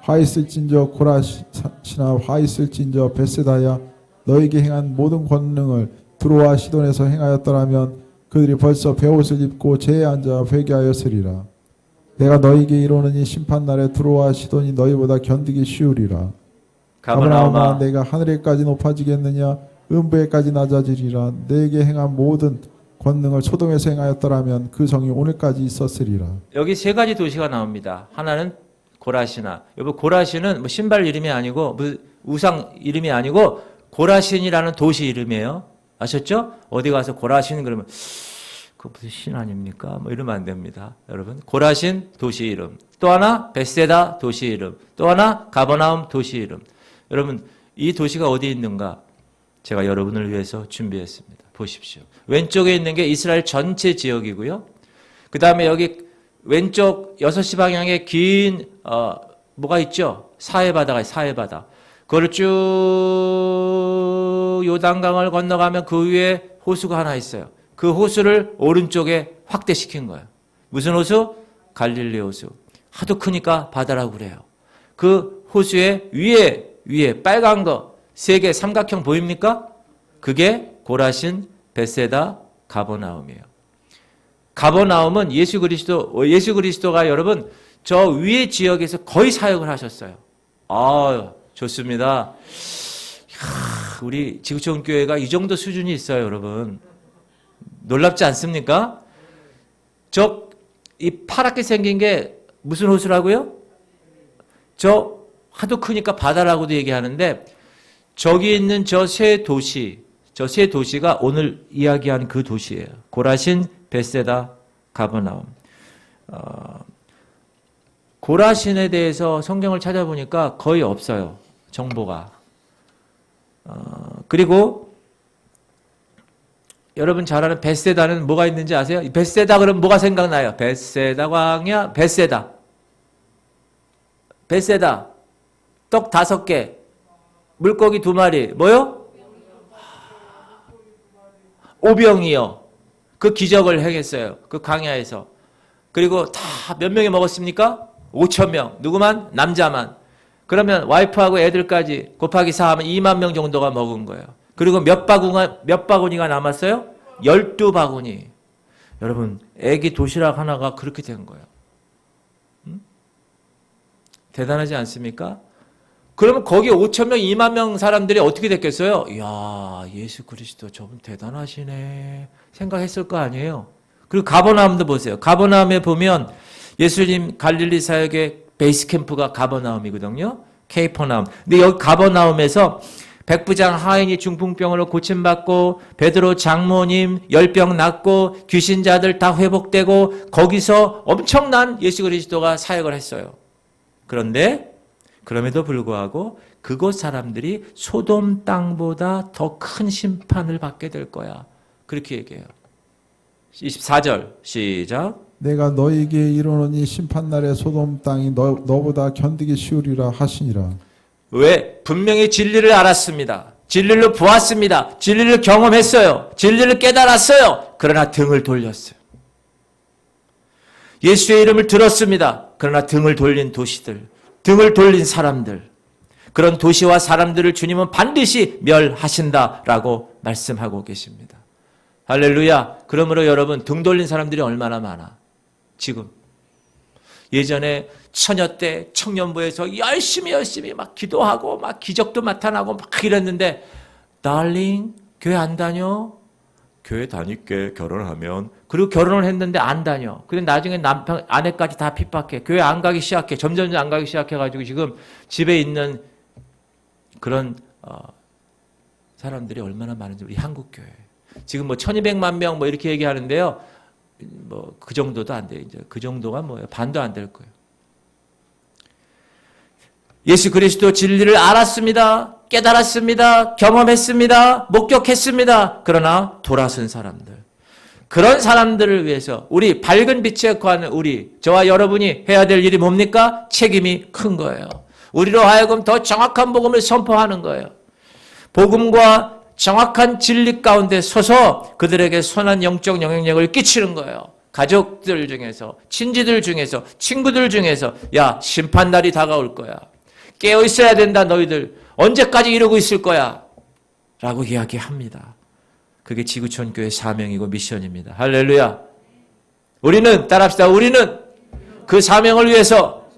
화 있을진저 고라시나 화 있을진저 벳세다야 너에게 행한 모든 권능을 두로와 시돈에서 행하였더라면 그들이 벌써 베옷을 입고 제에 앉아 회개하였으리라. 내가 너에게 이르노니 심판날에 두로와 시돈이 너희보다 견디기 쉬우리라. 가버나움아 내가 하늘에까지 높아지겠느냐 음부에까지 낮아지리라. 내게 행한 모든 권능을 소돔에서 행하였더라면 그 성이 오늘까지 있었으리라. 여기 세 가지 도시가 나옵니다. 하나는 고라시나. 여러분 고라시는 뭐 신발 이름이 아니고 우상 이름이 아니고 고라신이라는 도시 이름이에요. 아셨죠? 어디 가서 고라신 그러면 그 무슨 신 아닙니까? 뭐 이러면 안 됩니다. 여러분 고라신 도시 이름. 또 하나 벳세다 도시 이름. 또 하나 가버나움 도시 이름. 여러분 이 도시가 어디 있는가? 제가 여러분을 위해서 준비했습니다. 보십시오. 왼쪽에 있는 게 이스라엘 전체 지역이고요. 그 다음에 여기 왼쪽 6시 방향에 긴 뭐가 있죠? 사해바다가 사해바다. 그걸 쭉 요단강을 건너가면 그 위에 호수가 하나 있어요. 그 호수를 오른쪽에 확대시킨 거예요. 무슨 호수? 갈릴리 호수. 하도 크니까 바다라고 그래요. 그 호수의 위에 빨간 거 3개 삼각형 보입니까? 그게 고라신, 벳세다, 가버나움이에요. 가버나움은 예수 그리스도가 여러분 저 위의 지역에서 거의 사역을 하셨어요. 좋습니다. 우리 지구촌 교회가 이 정도 수준이 있어요, 여러분. 놀랍지 않습니까? 이 파랗게 생긴 게 무슨 호수라고요? 저 하도 크니까 바다라고도 얘기하는데 저기 있는 저 세 도시가 오늘 이야기하는 그 도시예요. 고라신, 벳세다, 가버나움. 고라신에 대해서 성경을 찾아보니까 거의 없어요. 정보가. 그리고 여러분 잘 아는 벳세다는 뭐가 있는지 아세요? 벳세다 그러면 뭐가 생각나요? 벳세다 광야, 벳세다. 떡 5개, 물고기 2마리, 뭐요? 오병이요. 그 기적을 행했어요. 그 광야에서. 그리고 다 몇 명이 먹었습니까? 5,000명. 누구만? 남자만. 그러면 와이프하고 애들까지 곱하기 4하면 2만 명 정도가 먹은 거예요. 그리고 몇 바구니가 남았어요? 12바구니. 여러분, 애기 도시락 하나가 그렇게 된 거예요. 대단하지 않습니까? 그러면 거기 5,000명, 2만 명 사람들이 어떻게 됐겠어요? 이야, 예수 그리스도 저분 대단하시네. 생각했을 거 아니에요? 그리고 가버나움도 보세요. 가버나움에 보면 예수님 갈릴리 사역의 베이스 캠프가 가버나움이거든요. 케이퍼나움. 근데 여기 가버나움에서 백부장 하인이 중풍병으로 고침받고 베드로 장모님 열병 낫고 귀신자들 다 회복되고 거기서 엄청난 예수 그리스도가 사역을 했어요. 그런데 그럼에도 불구하고 그곳 사람들이 소돔 땅보다 더 큰 심판을 받게 될 거야. 그렇게 얘기해요. 24절 시작. 내가 너에게 이르노니 심판날에 소돔 땅이 너보다 견디기 쉬우리라 하시니라. 왜? 분명히 진리를 알았습니다. 진리를 보았습니다. 진리를 경험했어요. 진리를 깨달았어요. 그러나 등을 돌렸어요. 예수의 이름을 들었습니다. 그러나 등을 돌린 도시들, 등을 돌린 사람들, 그런 도시와 사람들을 주님은 반드시 멸하신다라고 말씀하고 계십니다. 할렐루야. 그러므로 여러분, 등 돌린 사람들이 얼마나 많아. 지금 예전에 처녀 때 청년부에서 열심히 막 기도하고 막 기적도 나타나고 막 이랬는데, 달링 교회 안 다녀? 교회 다닐게 결혼하면. 그리고 결혼을 했는데 안 다녀. 근데 나중에 남편 아내까지 다 핍박해. 교회 안 가기 시작해. 점점 안 가기 시작해가지고 지금 집에 있는 그런 사람들이 얼마나 많은지. 우리 한국 교회 지금 뭐 1200만 명 뭐 이렇게 얘기하는데요. 뭐 그 정도도 안 돼요. 이제 그 정도가 뭐예요? 반도 안 될 거예요. 예수 그리스도 진리를 알았습니다. 깨달았습니다. 경험했습니다. 목격했습니다. 그러나 돌아선 사람들, 그런 사람들을 위해서 우리 밝은 빛에 거하는 우리, 저와 여러분이 해야 될 일이 뭡니까? 책임이 큰 거예요. 우리로 하여금 더 정확한 복음을 선포하는 거예요. 복음과 정확한 진리 가운데 서서 그들에게 선한 영적 영향력을 끼치는 거예요. 가족들 중에서, 친지들 중에서, 친구들 중에서, 야, 심판날이 다가올 거야. 깨어 있어야 된다, 너희들. 언제까지 이러고 있을 거야? 라고 이야기합니다. 그게 지구촌 교회 사명이고 미션입니다. 할렐루야. 우리는, 따라합시다. 우리는 그 사명을 위해서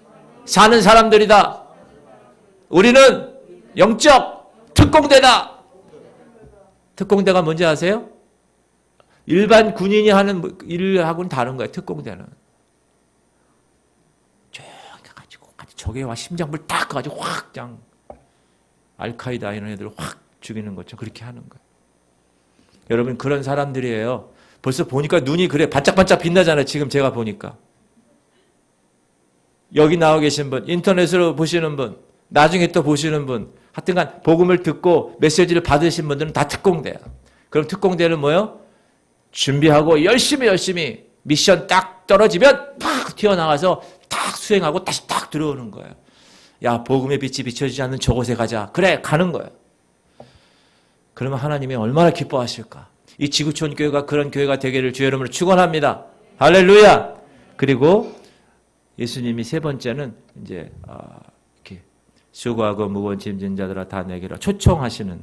사는 사람들이다. 우리는 영적 특공대다. 특공대가 뭔지 아세요? 일반 군인이 하는 일하고는 다른 거예요. 특공대는. 조용히 가지고 적의 심장불 딱 가지고 확 그냥 알카이다 이런 애들 확 죽이는 것처럼 그렇게 하는 거예요. 여러분, 그런 사람들이에요. 벌써 보니까 눈이 그래 반짝반짝 빛나잖아요. 지금 제가 보니까. 여기 나와 계신 분, 인터넷으로 보시는 분, 나중에 또 보시는 분, 하여튼간 복음을 듣고 메시지를 받으신 분들은 다 특공대야. 그럼 특공대는 뭐예요? 준비하고 열심히 미션 딱 떨어지면 팍 튀어나와서 딱 수행하고 다시 딱 들어오는 거예요. 야, 복음의 빛이 비춰지지 않는 저곳에 가자. 그래, 가는 거예요. 그러면 하나님이 얼마나 기뻐하실까? 이 지구촌 교회가 그런 교회가 되기를 주의 이름으로 축원합니다. 할렐루야. 그리고 예수님이 세 번째는 이제 이렇게 수고하고 무거운 짐진 자들아 다 내게로 초대하시는.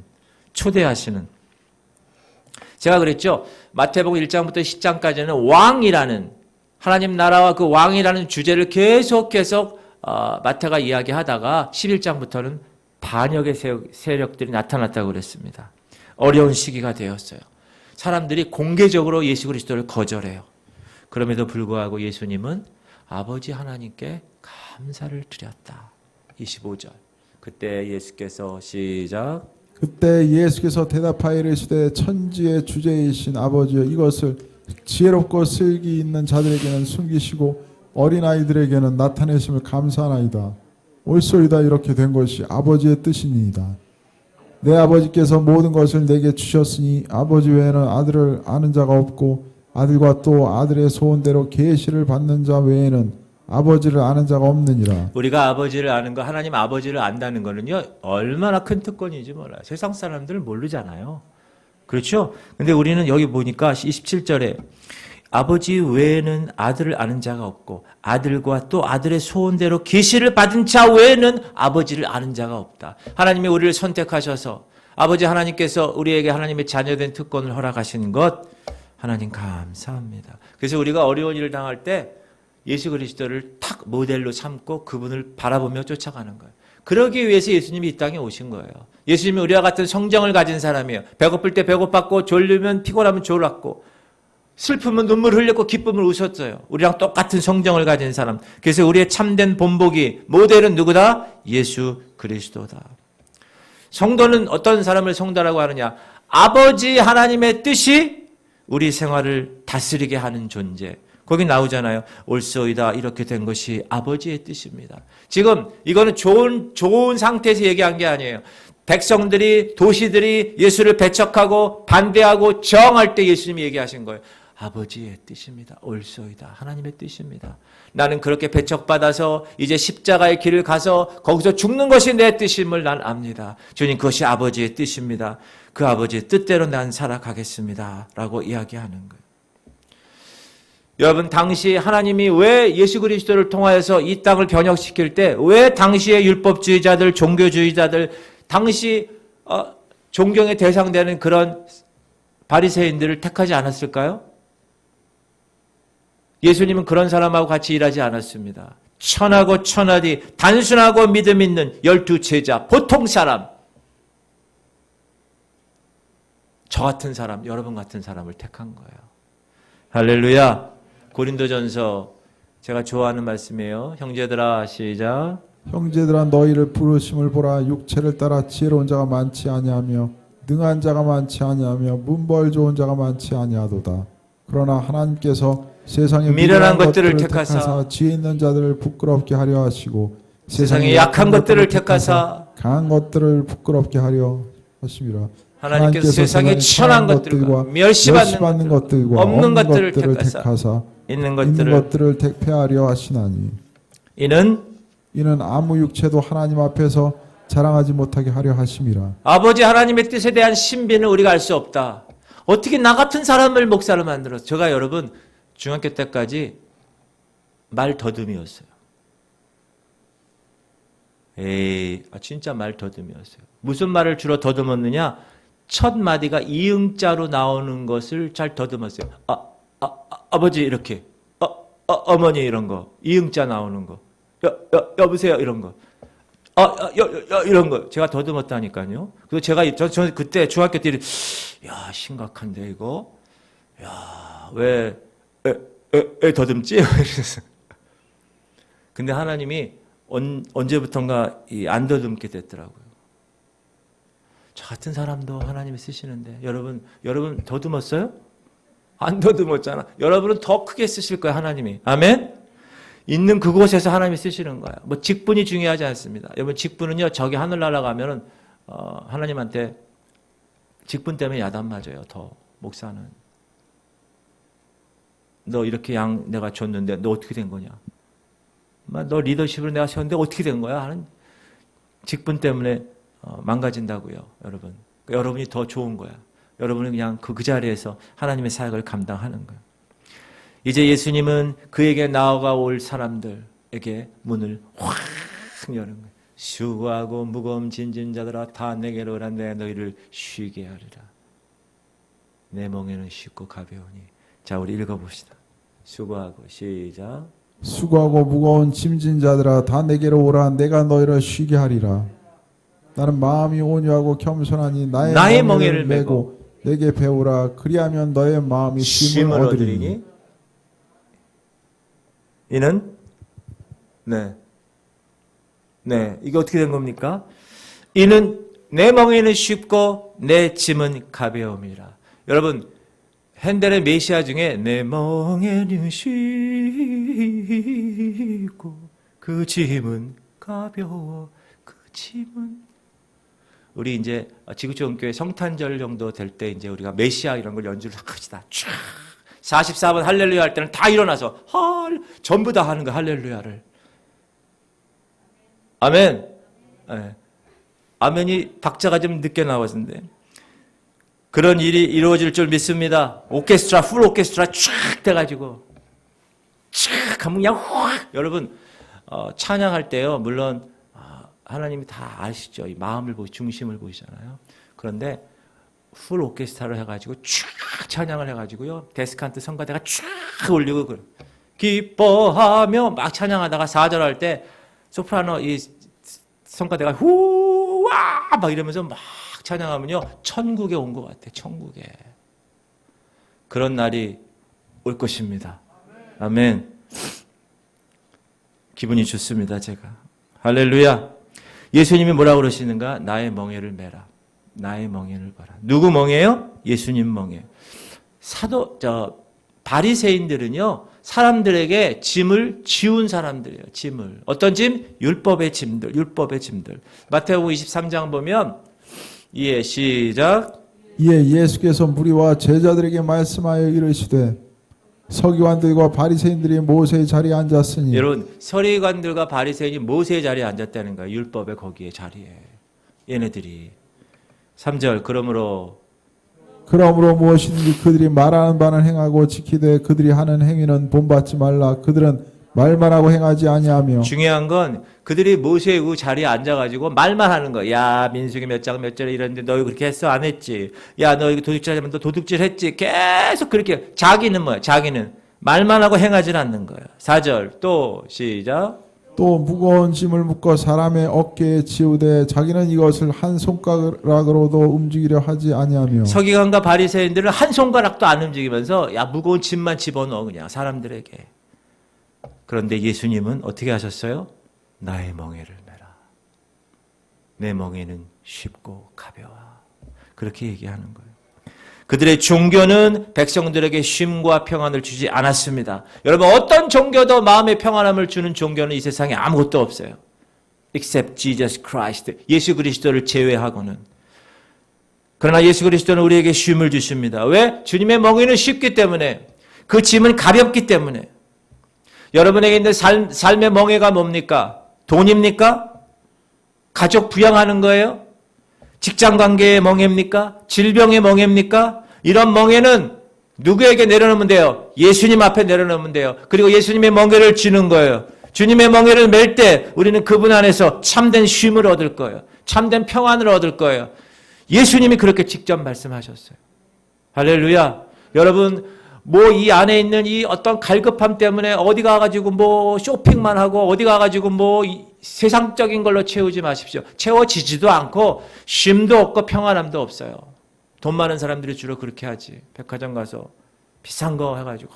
제가 그랬죠. 마태복음 1장부터 10장까지는 왕이라는, 하나님 나라와 그 왕이라는 주제를 계속 마태가 이야기하다가 11장부터는 반역의 세력들이 나타났다고 그랬습니다. 어려운 시기가 되었어요. 사람들이 공개적으로 예수 그리스도를 거절해요. 그럼에도 불구하고 예수님은 아버지 하나님께 감사를 드렸다. 25절. 그때 예수께서 시작. 그때 예수께서 대답하여 이르시되 천지의 주제이신 아버지여, 이것을 지혜롭고 슬기 있는 자들에게는 숨기시고 어린아이들에게는 나타내심을 감사하나이다. 옳소이다. 이렇게 된 것이 아버지의 뜻이니이다. 내 아버지께서 모든 것을 내게 주셨으니 아버지 외에는 아들을 아는 자가 없고 아들과 또 아들의 소원대로 계시를 받는 자 외에는 아버지를 아는 자가 없느니라. 우리가 아버지를 아는 거, 하나님 아버지를 안다는 거는요, 얼마나 큰 특권인지 몰라요. 세상 사람들은 모르잖아요. 그렇죠? 근데 우리는 여기 보니까 27절에 아버지 외에는 아들을 아는 자가 없고 아들과 또 아들의 소원대로 계시를 받은 자 외에는 아버지를 아는 자가 없다. 하나님이 우리를 선택하셔서 아버지 하나님께서 우리에게 하나님의 자녀된 특권을 허락하신 것, 하나님 감사합니다. 그래서 우리가 어려운 일을 당할 때 예수 그리스도를 탁 모델로 삼고 그분을 바라보며 쫓아가는 거예요. 그러기 위해서 예수님이 이 땅에 오신 거예요. 예수님이 우리와 같은 성정을 가진 사람이에요. 배고플 때 배고팠고 졸리면 피곤하면 졸았고 슬프면 눈물 흘렸고 기쁨을 웃었어요. 우리랑 똑같은 성정을 가진 사람. 그래서 우리의 참된 본보기 모델은 누구다? 예수 그리스도다. 성도는 어떤 사람을 성도라고 하느냐? 아버지 하나님의 뜻이 우리 생활을 다스리게 하는 존재. 거기 나오잖아요. 옳소이다. 이렇게 된 것이 아버지의 뜻입니다. 지금 이거는 좋은 상태에서 얘기한 게 아니에요. 백성들이, 도시들이 예수를 배척하고 반대하고 저항할 때 예수님이 얘기하신 거예요. 아버지의 뜻입니다. 옳소이다. 하나님의 뜻입니다. 나는 그렇게 배척받아서 이제 십자가의 길을 가서 거기서 죽는 것이 내 뜻임을 난 압니다. 주님, 그것이 아버지의 뜻입니다. 그 아버지의 뜻대로 난 살아가겠습니다. 라고 이야기하는 거예요. 여러분, 당시 하나님이 왜 예수 그리스도를 통하여서 이 땅을 변혁시킬 때 왜 당시의 율법주의자들, 종교주의자들, 당시 존경의 대상되는 그런 바리새인들을 택하지 않았을까요? 예수님은 그런 사람하고 같이 일하지 않았습니다. 천하고 천하디 단순하고 믿음 있는 12제자, 보통 사람, 저 같은 사람, 여러분 같은 사람을 택한 거예요. 할렐루야. 고린도전서 제가 좋아하는 말씀이에요. 형제들아, 시작. 형제들아 너희를 부르심을 보라. 육체를 따라 지혜로운 자가 많지 아니하며 능한 자가 많지 아니하며 문벌 좋은 자가 많지 아니하도다. 그러나 하나님께서 세상의 미련한 것들을 택하사 지혜 있는 자들을 부끄럽게 하려 하시고 세상의 약한 것들을 택하사 강한 것들을 부끄럽게 하려 하심이라. 하나님께서 세상의 천한 것들과 멸시받는 것들과 없는 것들을 택하사 있는 것들을 것들을 택폐하려 하시나니 이는 아무 육체도 하나님 앞에서 자랑하지 못하게 하려 하심이라. 아버지 하나님의 뜻에 대한 신비는 우리가 알 수 없다. 어떻게 나 같은 사람을 목사로 만들었어? 제가 여러분 중학교 때까지 말 더듬이었어요. 진짜 말 더듬이었어요. 무슨 말을 주로 더듬었느냐? 첫 마디가 이응자로 나오는 것을 잘 더듬었어요. 아버지 이렇게, 어머니 이런 거, 이응자 나오는 거, 여보세요 이런 거, 이런 거 제가 더듬었다니까요. 그래서 제가 저 그때 중학교 때 야 심각한데 이거, 야 왜 더듬지? 근데 하나님이 언제부턴가 안 더듬게 됐더라고요. 저 같은 사람도 하나님이 쓰시는데 여러분 더듬었어요? 안 더듬었잖아. 여러분은 더 크게 쓰실 거예요, 하나님이. 아멘? 있는 그곳에서 하나님이 쓰시는 거예요. 뭐 직분이 중요하지 않습니다. 여러분 직분은요, 저기 하늘 날아가면은 하나님한테 직분 때문에 야단 맞아요. 더 목사는 너 이렇게 양 내가 줬는데 너 어떻게 된 거냐? 너 리더십으로 내가 세웠는데 어떻게 된 거야? 하는 직분 때문에 망가진다고요, 여러분. 그러니까 여러분이 더 좋은 거야. 여러분은 그냥 그 자리에서 하나님의 사역을 감당하는 거예요. 이제 예수님은 그에게 나아올 사람들에게 문을 확 여는 거예요. 수고하고 무거움 짐진 자들아 다 내게로 오라. 내가 너희를 쉬게 하리라. 내 멍에는 쉽고 가벼우니. 자, 우리 읽어봅시다. 수고하고 시작. 수고하고 무거운 짐진 자들아 다 내게로 오라. 내가 너희를 쉬게 하리라. 나는 마음이 온유하고 겸손하니 나의 멍에를 메고 내게 배우라. 그리하면 너의 마음이 쉼을 얻으리니. 이는 이게 어떻게 된 겁니까? 이는 내 멍에는 쉽고 내 짐은 가벼움이라. 여러분 핸델의 메시아 중에 내 멍에는 쉽고 그 짐은 가벼워. 그 짐은 우리 이제 지구촌교회 성탄절 정도 될 때 이제 우리가 메시아 이런 걸 연주를 합시다. 쫙 44번 할렐루야 할 때는 다 일어나서 전부 다 하는 거야, 할렐루야를. 아멘. 네. 아멘이 박자가 좀 늦게 나왔는데 그런 일이 이루어질 줄 믿습니다. 오케스트라, 풀 오케스트라 쫙 돼가지고 쫙 하면 그냥 확. 여러분 찬양할 때요, 물론 하나님이 다 아시죠. 이 마음을 중심을 보시잖아요. 그런데 풀 오케스트라로 해가지고 쫙 찬양을 해가지고요, 데스칸트 성가대가 쫙 올리고 기뻐하며 막 찬양하다가 4절 할 때 소프라노 이 성가대가 후와 막 이러면서 막 찬양하면요, 천국에 온 것 같아. 천국에. 그런 날이 올 것입니다. 아멘. 기분이 좋습니다, 제가. 할렐루야. 예수님이 뭐라고 그러시는가? 나의 멍에를 메라. 나의 멍에를 봐라. 누구 멍에요? 예수님 멍에. 바리새인들은요, 사람들에게 짐을 지운 사람들이에요. 짐을. 어떤 짐? 율법의 짐들. 마태복음 23장 보면 시작. 이에 예수께서 무리와 제자들에게 말씀하여 이르시되 서기관들과 바리새인들이 모세의 자리에 앉았으니. 여러분, 서기관들과 바리새인이 모세의 자리에 앉았다는 거예요. 율법의 거기에 자리에. 얘네들이. 3절. 그러므로 무엇이든지 그들이 말하는 바는 행하고 지키되 그들이 하는 행위는 본받지 말라. 그들은 말만 하고 행하지 아니하며. 중요한 건 그들이 모세의 그 자리에 앉아가지고 말만 하는 거야. 야, 민수기 몇 장 몇 절에 이랬는데 너 그렇게 했어? 안 했지? 야, 너 이거 도둑질하면 너 도둑질 했지? 계속 그렇게. 자기는 뭐야? 자기는 말만 하고 행하지 않는 거야. 4절. 또 시작. 또 무거운 짐을 묶어 사람의 어깨에 지우되 자기는 이것을 한 손가락으로도 움직이려 하지 아니하며. 서기관과 바리새인들은 한 손가락도 안 움직이면서 야, 무거운 짐만 집어넣어 그냥 사람들에게. 그런데 예수님은 어떻게 하셨어요? 나의 멍에를 메라. 내 멍에는 쉽고 가벼워. 그렇게 얘기하는 거예요. 그들의 종교는 백성들에게 쉼과 평안을 주지 않았습니다. 여러분, 어떤 종교도 마음의 평안함을 주는 종교는 이 세상에 아무것도 없어요. Except Jesus Christ. 예수 그리스도를 제외하고는. 그러나 예수 그리스도는 우리에게 쉼을 주십니다. 왜? 주님의 멍에는 쉽기 때문에. 그 짐은 가볍기 때문에. 여러분에게 있는 삶의 멍에가 뭡니까? 돈입니까? 가족 부양하는 거예요? 직장 관계의 멍해입니까? 질병의 멍해입니까? 이런 멍해는 누구에게 내려놓으면 돼요? 예수님 앞에 내려놓으면 돼요. 그리고 예수님의 멍해를 쥐는 거예요. 주님의 멍해를 맬 때 우리는 그분 안에서 참된 쉼을 얻을 거예요. 참된 평안을 얻을 거예요. 예수님이 그렇게 직접 말씀하셨어요. 할렐루야. 여러분, 이 안에 있는 이 어떤 갈급함 때문에 어디 가가지고 쇼핑만 하고 어디 가가지고 세상적인 걸로 채우지 마십시오. 채워지지도 않고 쉼도 없고 평안함도 없어요. 돈 많은 사람들이 주로 그렇게 하지. 백화점 가서 비싼 거 해가지고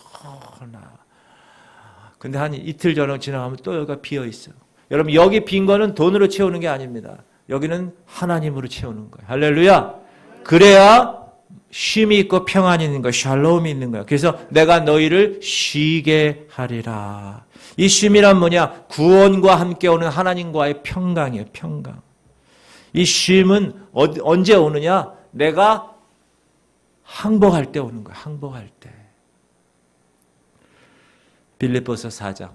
근데 한 이틀 저녁 지나가면 또 여기가 비어 있어요. 여러분, 여기 빈 거는 돈으로 채우는 게 아닙니다. 여기는 하나님으로 채우는 거예요. 할렐루야. 그래야 쉼이 있고 평안이 있는 거야. 샬롬이 있는 거야. 그래서 내가 너희를 쉬게 하리라. 이 쉼이란 뭐냐? 구원과 함께 오는 하나님과의 평강이에요. 평강. 이 쉼은 언제 오느냐? 내가 항복할 때 오는 거야. 항복할 때. 빌립보서 4장.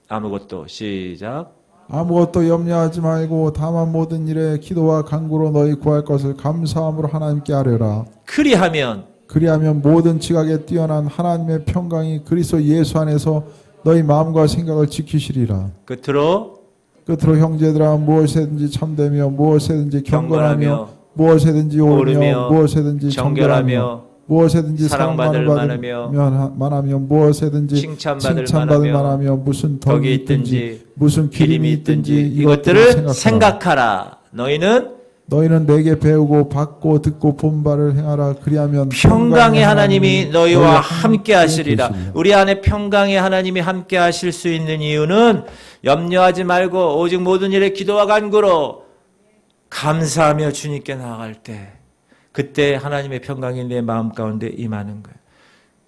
아무것도 시작. 아무것도 염려하지 말고 다만 모든 일에 기도와 간구로 너희 구할 것을 감사함으로 하나님께 아뢰라. 그리하면 모든 지각에 뛰어난 하나님의 평강이 그리스도 예수 안에서 너희 마음과 생각을 지키시리라. 끝으로 형제들아, 무엇이든지 참되며 무엇이든지 경건하며 무엇이든지 옳으며 무엇이든지 정결하며 무엇이든지 사랑받을 만하며 무엇이든지 칭찬받을 만하며 무슨 덕이 있든지 무슨 기림이 있든지 이것들을 생각하라. 너희는 내게 배우고 받고 듣고 본 바를 행하라. 그리하면 평강의 하나님이 너희와 함께 하시리라. 우리 안에 평강의 하나님이 함께 하실 수 있는 이유는 염려하지 말고 오직 모든 일에 기도와 간구로 감사하며 주님께 나아갈 때, 그때 하나님의 평강이 내 마음 가운데 임하는 거예요.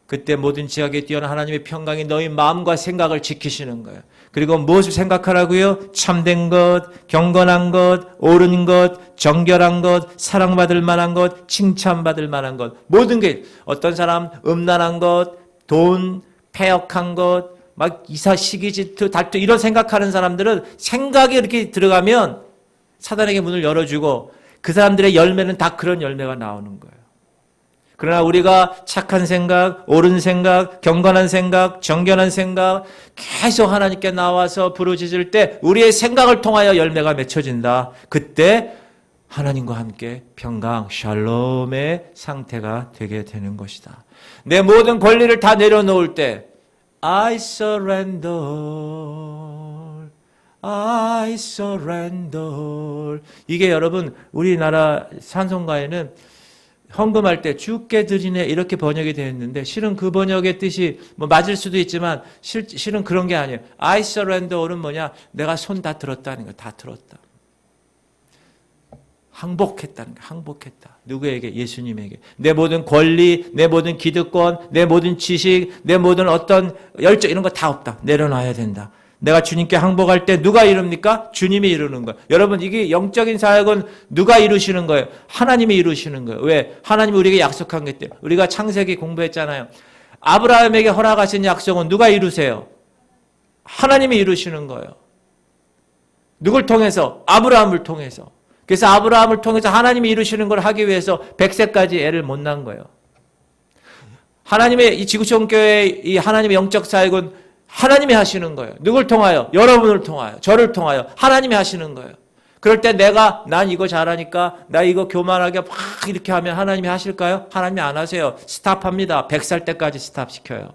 그때 모든 지각에 뛰어난 하나님의 평강이 너희 마음과 생각을 지키시는 거예요. 그리고 무엇을 생각하라고요? 참된 것, 경건한 것, 옳은 것, 정결한 것, 사랑받을 만한 것, 칭찬받을 만한 것. 모든 게, 어떤 사람 음란한 것, 돈, 패역한 것, 이사, 시기, 질투, 다투 이런 생각하는 사람들은 생각이 이렇게 들어가면 사단에게 문을 열어주고 그 사람들의 열매는 다 그런 열매가 나오는 거예요. 그러나 우리가 착한 생각, 옳은 생각, 경건한 생각, 정결한 생각 계속 하나님께 나와서 부르짖을 때 우리의 생각을 통하여 열매가 맺혀진다. 그때 하나님과 함께 평강, 샬롬의 상태가 되게 되는 것이다. 내 모든 권리를 다 내려놓을 때 I surrender, I surrender. 이게 여러분 우리나라 찬송가에는 헌금할 때 주께 드리네 이렇게 번역이 되어 있는데 실은 그 번역의 뜻이 맞을 수도 있지만 실은 그런 게 아니에요. I surrender는 뭐냐? 내가 손 다 들었다는 거야. 다 들었다. 항복했다는 거예요. 항복했다. 누구에게? 예수님에게. 내 모든 권리, 내 모든 기득권, 내 모든 지식, 내 모든 어떤 열정 이런 거 다 없다. 내려놔야 된다. 내가 주님께 항복할 때 누가 이룹니까? 주님이 이루는 거예요. 여러분 이게 영적인 사역은 누가 이루시는 거예요? 하나님이 이루시는 거예요. 왜? 하나님이 우리에게 약속한 게 때문에. 우리가 창세기 공부했잖아요. 아브라함에게 허락하신 약속은 누가 이루세요? 하나님이 이루시는 거예요. 누굴 통해서? 아브라함을 통해서. 그래서 아브라함을 통해서 하나님이 이루시는 걸 하기 위해서 100세까지 애를 못 낳은 거예요. 하나님의 이 지구촌 교회의 이 하나님의 영적 사역은 하나님이 하시는 거예요. 누굴 통하여? 여러분을 통하여, 저를 통하여 하나님이 하시는 거예요. 그럴 때 난 이거 잘하니까 나 이거 교만하게 막 이렇게 하면 하나님이 하실까요? 하나님이 안 하세요. 스탑합니다. 100살 때까지 스탑시켜요.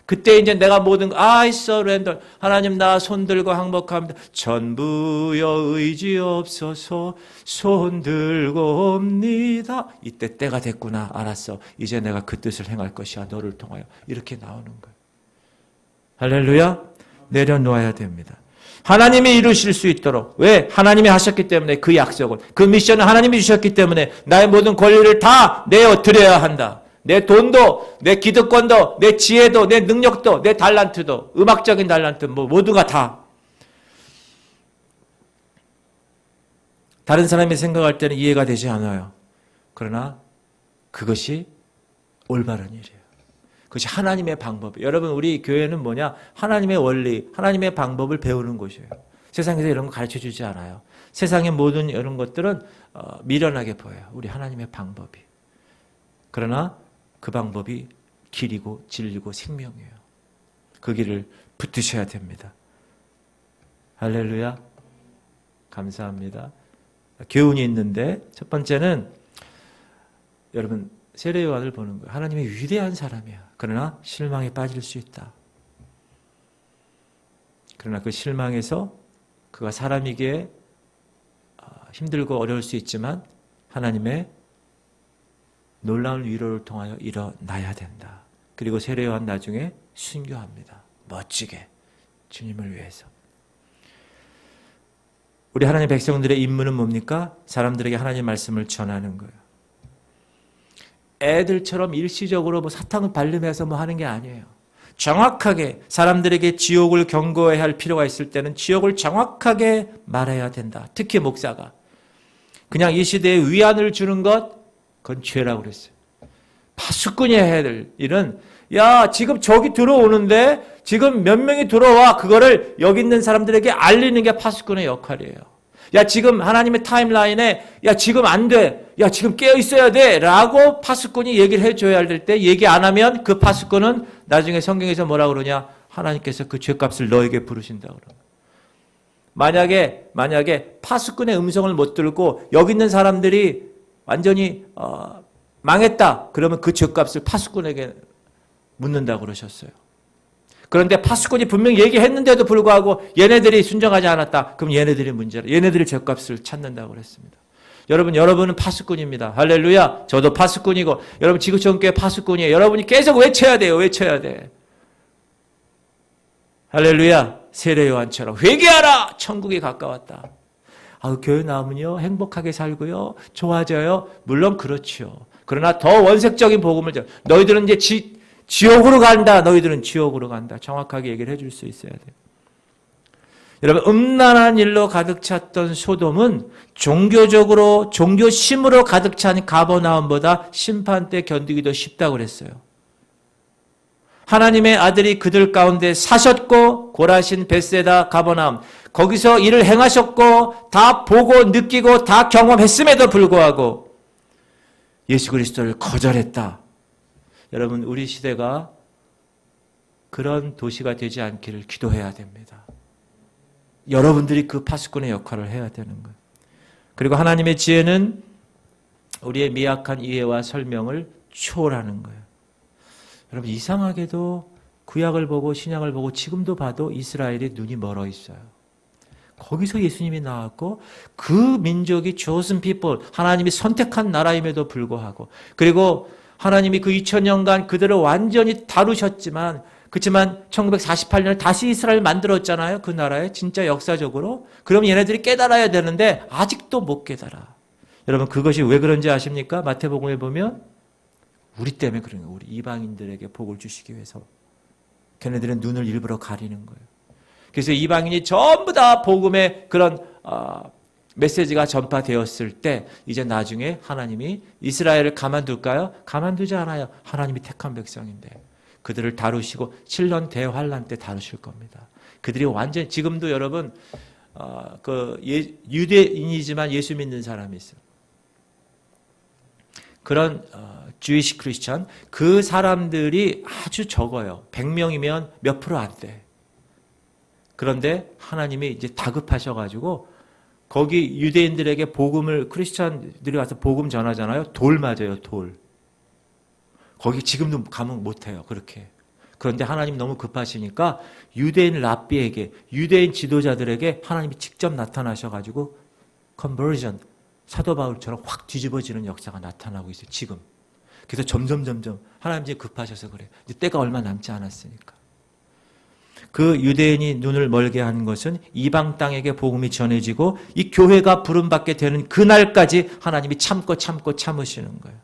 그때 이제 내가 모든 I surrender. 하나님 나 손 들고 항복합니다. 전부여 의지 없어서 손 들고 옵니다. 이때 때가 됐구나. 알았어. 이제 내가 그 뜻을 행할 것이야. 너를 통하여. 이렇게 나오는 거예요. 할렐루야. 내려놓아야 됩니다. 하나님이 이루실 수 있도록. 왜? 하나님이 하셨기 때문에 그 약속을. 그 미션을 하나님이 주셨기 때문에 나의 모든 권리를 다 내어드려야 한다. 내 돈도, 내 기득권도, 내 지혜도, 내 능력도, 내 달란트도, 음악적인 달란트, 모두가 다. 다른 사람이 생각할 때는 이해가 되지 않아요. 그러나 그것이 올바른 일이에요. 그것이 하나님의 방법. 여러분 우리 교회는 뭐냐? 하나님의 원리, 하나님의 방법을 배우는 곳이에요. 세상에서 이런 거 가르쳐주지 않아요. 세상의 모든 이런 것들은 미련하게 보여요. 우리 하나님의 방법이. 그러나 그 방법이 길이고 진리고 생명이에요. 그 길을 붙으셔야 됩니다. 할렐루야. 감사합니다. 교훈이 있는데 첫 번째는 여러분 세례 요한을 보는 거예요. 하나님의 위대한 사람이야. 그러나 실망에 빠질 수 있다. 그러나 그 실망에서 그가 사람이기에 힘들고 어려울 수 있지만 하나님의 놀라운 위로를 통하여 일어나야 된다. 그리고 세례 요한 나중에 순교합니다. 멋지게 주님을 위해서. 우리 하나님 백성들의 임무는 뭡니까? 사람들에게 하나님 말씀을 전하는 거예요. 애들처럼 일시적으로 사탕을 발림해서 하는 게 아니에요. 정확하게 사람들에게 지옥을 경고해야 할 필요가 있을 때는 지옥을 정확하게 말해야 된다. 특히 목사가. 그냥 이 시대에 위안을 주는 것, 그건 죄라고 그랬어요. 파수꾼이 해야 될 일은 야 지금 저기 들어오는데 지금 몇 명이 들어와 그거를 여기 있는 사람들에게 알리는 게 파수꾼의 역할이에요. 야 지금 하나님의 타임라인에 야 지금 안 돼. 야 지금 깨어 있어야 돼. 라고 파수꾼이 얘기를 해줘야 될 때 얘기 안 하면 그 파수꾼은 나중에 성경에서 뭐라 그러냐. 하나님께서 그 죄값을 너에게 부르신다고 그러고. 만약에 파수꾼의 음성을 못 들고 여기 있는 사람들이 완전히 망했다. 그러면 그 죄값을 파수꾼에게 묻는다고 그러셨어요. 그런데 파수꾼이 분명히 얘기했는데도 불구하고 얘네들이 순종하지 않았다. 그럼 얘네들이 문제라. 얘네들이 죄값을 찾는다고 그랬습니다. 여러분은 파수꾼입니다. 할렐루야. 저도 파수꾼이고 여러분 지구촌교회 파수꾼이에요. 여러분이 계속 외쳐야 돼요. 외쳐야 돼. 할렐루야. 세례 요한처럼 회개하라. 천국이 가까웠다. 교회 나오면요 행복하게 살고요 좋아져요. 물론 그렇죠. 그러나 더 원색적인 복음을 너희들은 이제 지옥으로 간다. 너희들은 지옥으로 간다. 정확하게 얘기를 해줄 수 있어야 돼요. 여러분 음란한 일로 가득 찼던 소돔은 종교적으로 종교심으로 가득 찬 가버나움보다 심판 때 견디기도 쉽다고 그랬어요. 하나님의 아들이 그들 가운데 사셨고 고라신 벳세다 가버나움 거기서 일을 행하셨고 다 보고 느끼고 다 경험했음에도 불구하고 예수 그리스도를 거절했다. 여러분 우리 시대가 그런 도시가 되지 않기를 기도해야 됩니다. 여러분들이 그 파수꾼의 역할을 해야 되는 거예요. 그리고 하나님의 지혜는 우리의 미약한 이해와 설명을 초월하는 거예요. 여러분 이상하게도 구약을 보고 신약을 보고 지금도 봐도 이스라엘이 눈이 멀어 있어요. 거기서 예수님이 나왔고 그 민족이 chosen people, 하나님이 선택한 나라임에도 불구하고 그리고 하나님이 그 2000년간 그들을 완전히 다루셨지만 그렇지만 1948년에 다시 이스라엘 만들었잖아요. 그 나라에 진짜 역사적으로. 그럼 얘네들이 깨달아야 되는데 아직도 못 깨달아. 여러분 그것이 왜 그런지 아십니까? 마태복음에 보면 우리 때문에 그런 거예요. 우리 이방인들에게 복을 주시기 위해서. 걔네들은 눈을 일부러 가리는 거예요. 그래서 이방인이 전부 다 복음의 그런 메시지가 전파되었을 때 이제 나중에 하나님이 이스라엘을 가만둘까요? 가만두지 않아요. 하나님이 택한 백성인데 그들을 다루시고 7년 대환란 때 다루실 겁니다. 그들이 완전히 지금도 여러분 유대인이지만 예수 믿는 사람이 있어요. 그런 주이시 크리스천 그 사람들이 아주 적어요. 100명이면 몇 프로 안 돼. 그런데 하나님이 이제 다급하셔가지고 거기 유대인들에게 복음을 크리스천들이 와서 복음 전하잖아요. 돌 맞아요. 돌. 거기 지금도 가면 못해요. 그렇게. 그런데 하나님 너무 급하시니까 유대인 랍비에게 유대인 지도자들에게 하나님이 직접 나타나셔가지고 컨버전 사도 바울처럼 확 뒤집어지는 역사가 나타나고 있어요. 지금. 그래서 점점 하나님 이제 급하셔서 그래요. 이제 때가 얼마 남지 않았으니까. 그 유대인이 눈을 멀게 한 것은 이방 땅에게 복음이 전해지고 이 교회가 부름받게 되는 그날까지 하나님이 참으시는 거예요.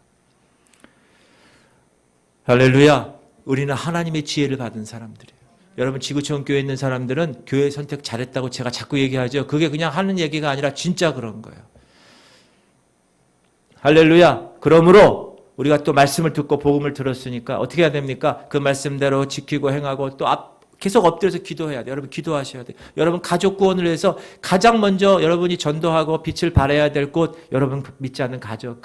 할렐루야. 우리는 하나님의 지혜를 받은 사람들이에요. 여러분 지구촌 교회에 있는 사람들은 교회 선택 잘했다고 제가 자꾸 얘기하죠. 그게 그냥 하는 얘기가 아니라 진짜 그런 거예요. 할렐루야. 그러므로 우리가 또 말씀을 듣고 복음을 들었으니까 어떻게 해야 됩니까? 그 말씀대로 지키고 행하고 또 계속 엎드려서 기도해야 돼요. 여러분 기도하셔야 돼요. 여러분 가족 구원을 위해서 가장 먼저 여러분이 전도하고 빛을 발해야 될 곳 여러분 믿지 않는 가족.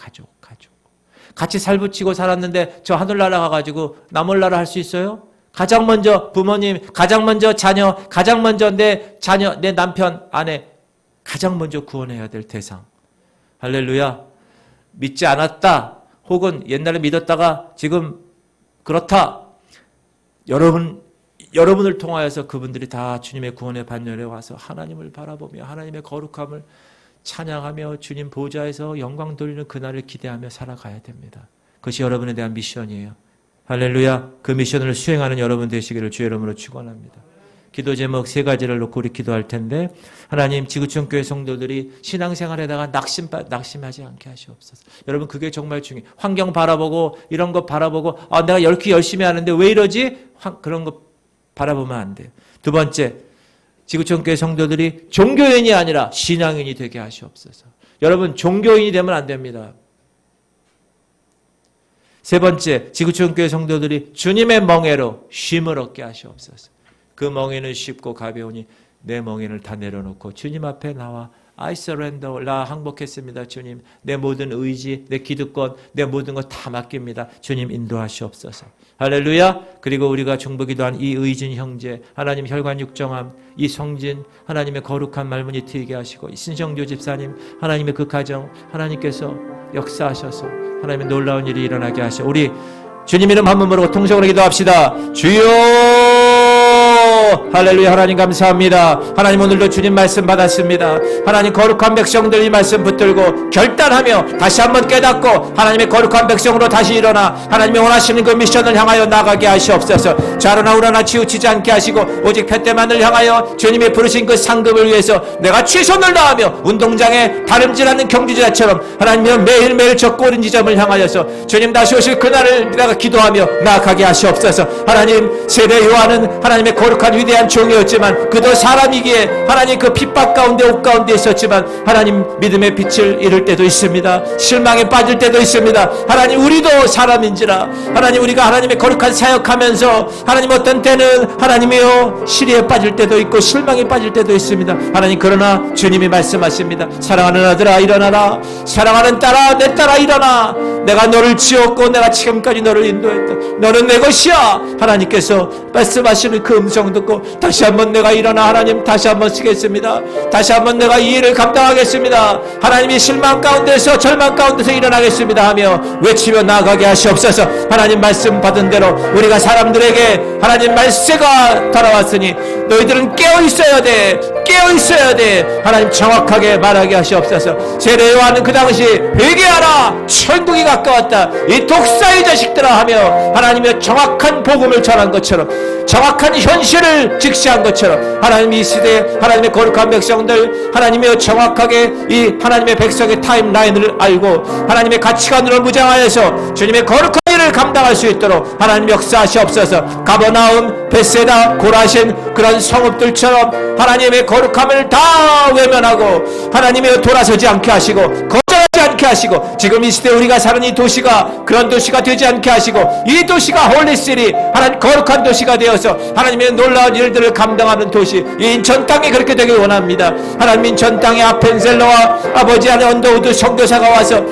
같이 살붙이고 살았는데 저 하늘나라 가가지고 나몰라라 할 수 있어요? 가장 먼저 부모님, 가장 먼저 자녀, 가장 먼저 내 자녀, 내 남편, 아내 가장 먼저 구원해야 될 대상. 할렐루야. 믿지 않았다. 혹은 옛날에 믿었다가 지금 그렇다. 여러분을 통하여서 그분들이 다 주님의 구원의 반열에 와서 하나님을 바라보며 하나님의 거룩함을 찬양하며 주님 보좌에서 영광 돌리는 그날을 기대하며 살아가야 됩니다. 그것이 여러분에 대한 미션이에요. 할렐루야. 그 미션을 수행하는 여러분 되시기를 주의 이름으로 축원합니다. 기도 제목 3가지를 놓고 우리 기도할 텐데 하나님 지구촌 교회 성도들이 신앙생활에다가 낙심하지 않게 하시옵소서. 여러분 그게 정말 중요해요. 환경 바라보고 이런 거 바라보고 내가 이렇게 열심히 하는데 왜 이러지? 그런 거 바라보면 안 돼요. 두 번째 지구촌 교회 성도들이 종교인이 아니라 신앙인이 되게 하시옵소서. 여러분 종교인이 되면 안 됩니다. 세 번째 지구촌 교회 성도들이 주님의 멍에로 쉼을 얻게 하시옵소서. 그 멍에는 쉽고 가벼우니 내 멍에를 다 내려놓고 주님 앞에 나와 I surrender. 나 항복했습니다. 주님. 내 모든 의지, 내 기득권, 내 모든 것 다 맡깁니다. 주님 인도하시옵소서. 할렐루야. 그리고 우리가 중보기도한 이 의진 형제, 하나님 혈관 육정함, 이 성진, 하나님의 거룩한 말문이 트이게 하시고 이 신성조 집사님, 하나님의 그 가정, 하나님께서 역사하셔서 하나님의 놀라운 일이 일어나게 하시오. 우리 주님 이름 한 번 부르고 통성으로 기도합시다. 주여. 할렐루야. 하나님 감사합니다. 하나님 오늘도 주님 말씀 받았습니다. 하나님 거룩한 백성들 이 말씀 붙들고 결단하며 다시 한번 깨닫고 하나님의 거룩한 백성으로 다시 일어나 하나님이 원하시는 그 미션을 향하여 나가게 하시옵소서. 좌로나 우로나 치우치지 않게 하시고 오직 팻때만을 향하여 주님이 부르신 그 상급을 위해서 내가 최선을 다하며 운동장에 다름질하는 경주자처럼 하나님은 매일매일 저 꼬린 지점을 향하여서 주님 다시 오실 그날을 내가 기도하며 나아가게 하시옵소서. 하나님 세례 요한은 하나님의 거룩한 위대한 종이었지만 그도 사람이기에 하나님 그 핍박 가운데 옥 가운데 있었지만 하나님 믿음의 빛을 잃을 때도 있습니다. 실망에 빠질 때도 있습니다. 하나님 우리도 사람인지라 하나님 우리가 하나님의 거룩한 사역하면서 하나님 어떤 때는 하나님이여 시리에 빠질 때도 있고 실망에 빠질 때도 있습니다. 하나님 그러나 주님이 말씀하십니다. 사랑하는 아들아 일어나라. 사랑하는 딸아 내 딸아 일어나. 내가 너를 지었고 내가 지금까지 너를 인도했다. 너는 내 것이야. 하나님께서 말씀하시는 그 음성 듣고 다시 한번 내가 일어나 하나님 다시 한번 쓰겠습니다. 다시 한번 내가 이 일을 감당하겠습니다. 하나님이 실망 가운데서 절망 가운데서 일어나겠습니다 하며 외치며 나아가게 하시옵소서. 하나님 말씀 받은 대로 우리가 사람들에게 하나님 말세가 돌아왔으니 너희들은 깨어있어야 돼. 깨어있어야 돼. 하나님 정확하게 말하게 하시옵소서. 세례 요한은 그 당시 회개하라. 천국이 가까웠다. 이 독사의 자식들아 하며 하나님의 정확한 복음을 전한 것처럼 정확한 현실을 직시한 것처럼 하나님 이 시대에 하나님의 거룩한 백성들 하나님의 정확하게 이 하나님의 백성의 타임라인을 알고 하나님의 가치관으로 무장하여서 주님의 거룩한 일을 감당할 수 있도록 하나님 역사하시옵소서. 가버나움, 벳세다, 고라신 그런 성읍들처럼 하나님의 거룩함을 다 외면하고 하나님의 돌아서지 않게 하시고 거절하지 않게 하시고 지금 이 시대 우리가 사는 이 도시가 그런 도시가 되지 않게 하시고 이 도시가 홀리시리 하나님 거룩한 도시가 되어서 하나님의 놀라운 일들을 감당하는 도시 이 인천 땅이 그렇게 되길 원합니다. 하나님 인천 땅에 아펜셀러와 아버지 안에 언더우드 선교사가 와서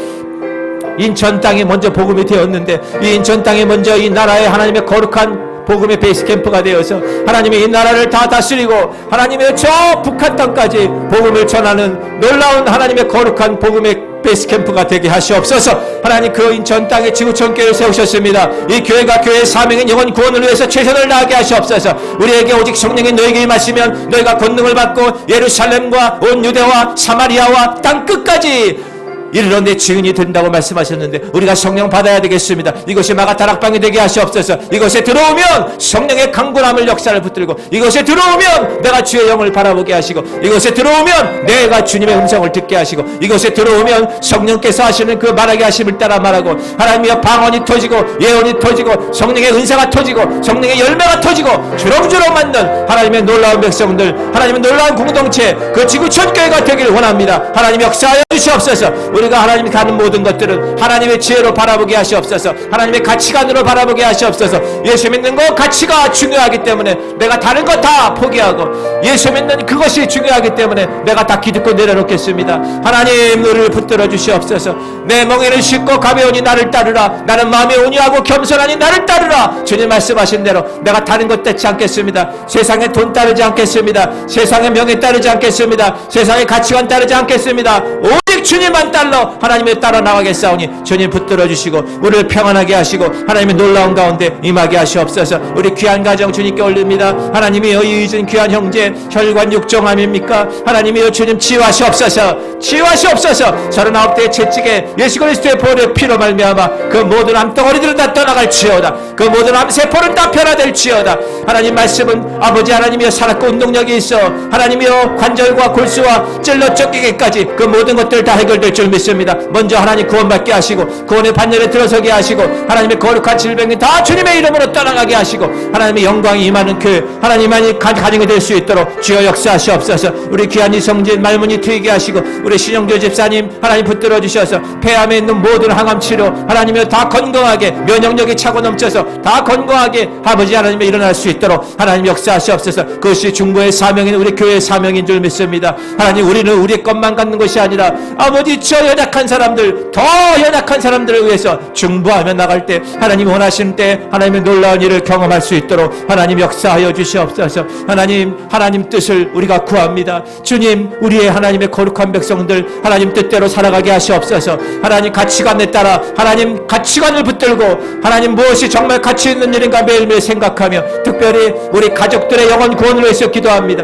인천 땅에 먼저 복음이 되었는데 이 인천 땅에 먼저 이 나라의 하나님의 거룩한 복음의 베이스 캠프가 되어서 하나님의 이 나라를 다 다스리고 하나님의 저 북한 땅까지 복음을 전하는 놀라운 하나님의 거룩한 복음의 베이스 캠프가 되게 하시옵소서. 하나님 그 인천 땅에 지구촌 교회를 세우셨습니다. 이 교회가 교회의 사명인 영혼 구원을 위해서 최선을 다하게 하시옵소서. 우리에게 오직 성령이 너에게 임하시면 너희가 권능을 받고 예루살렘과 온 유대와 사마리아와 땅 끝까지 이르러 내 증인이 된다고 말씀하셨는데 우리가 성령 받아야 되겠습니다. 이것이 마가다락방이 되게 하시옵소서. 이것에 들어오면 성령의 강건함을 역사를 붙들고 이것에 들어오면 내가 주의 영을 바라보게 하시고 이것에 들어오면 내가 주님의 음성을 듣게 하시고 이것에 들어오면 성령께서 하시는 그 말하게 하심을 따라 말하고 하나님의 방언이 터지고 예언이 터지고 성령의 은사가 터지고 성령의 열매가 터지고 주렁주렁 맞는 하나님의 놀라운 백성들 하나님의 놀라운 공동체 그 지구촌 교회가 되기를 원합니다. 하나님 역사하여 주시옵소서. 우리가 하나님이 가는 모든 것들은 하나님의 지혜로 바라보게 하시옵소서. 하나님의 가치관으로 바라보게 하시옵소서. 예수 믿는 것 가치가 중요하기 때문에 내가 다른 것 다 포기하고 예수 믿는 그것이 중요하기 때문에 내가 다 기득고 내려놓겠습니다. 하나님 우리를 붙들어 주시옵소서. 내 멍에를 싣고 가벼우니 나를 따르라. 나는 마음이 온유하고 겸손하니 나를 따르라. 주님 말씀하신 대로 내가 다른 것 따르지 않겠습니다. 세상의 돈 따르지 않겠습니다. 세상의 명예 따르지 않겠습니다. 세상의 가치관 따르지 않겠습니다. 오직 주님만 따라 하나님의 따라 나가겠사오니 주님 붙들어 주시고 우리를 평안하게 하시고 하나님의 놀라운 가운데 임하게 하시옵소서. 우리 귀한 가정 주님께 올립니다. 하나님이여 이 잊은 귀한 형제 혈관 육정함입니까? 하나님이여 주님 치유하시옵소서. 치유하시옵소서. 39대의 채찍에 예수 그리스도의 보혈의 피로 말미암아 그 모든 암덩어리들은 다 떠나갈지어다. 그 모든 암세포는 다 변화될지어다. 하나님 말씀은 아버지 하나님이여 살았고 운동력이 있어 하나님이여 관절과 골수와 찔러 쫓기기까지 그 모든 것들 다 해결될 줄 믿습니다. 먼저 하나님 구원받게 하시고 구원의 반열에 들어서게 하시고 하나님의 거룩한 질병이 다 주님의 이름으로 떠나가게 하시고 하나님의 영광이 임하는 교회 하나님만이 가정이 될 수 있도록 주여 역사하시옵소서. 우리 귀한 이성진 말문이 트이게 하시고 우리 신영조 집사님 하나님 붙들어 주셔서 폐암에 있는 모든 항암 치료 하나님이여 다 건강하게 면역력이 차고 넘쳐서 다 건강하게 아버지 하나님이 일어날 수 있도록 하나님 역사하시옵소서. 그것이 중보의 사명인 우리 교회의 사명인 줄 믿습니다. 하나님 우리는 우리 것만 갖는 것이 아니라 아버지 저 연약한 사람들 더 연약한 사람들을 위해서 중보하며 나갈 때 하나님 원하시는 때 하나님의 놀라운 일을 경험할 수 있도록 하나님 역사하여 주시옵소서. 하나님 뜻을 우리가 구합니다. 주님 우리의 하나님의 거룩한 백성들 하나님 뜻대로 살아가게 하시옵소서. 하나님 가치관에 따라 하나님 가치관을 붙들고 하나님 무엇이 정말 가치 있는 일인가 매일매일 생각하며 특별히 우리 가족들의 영혼 구원을 위해서 기도합니다.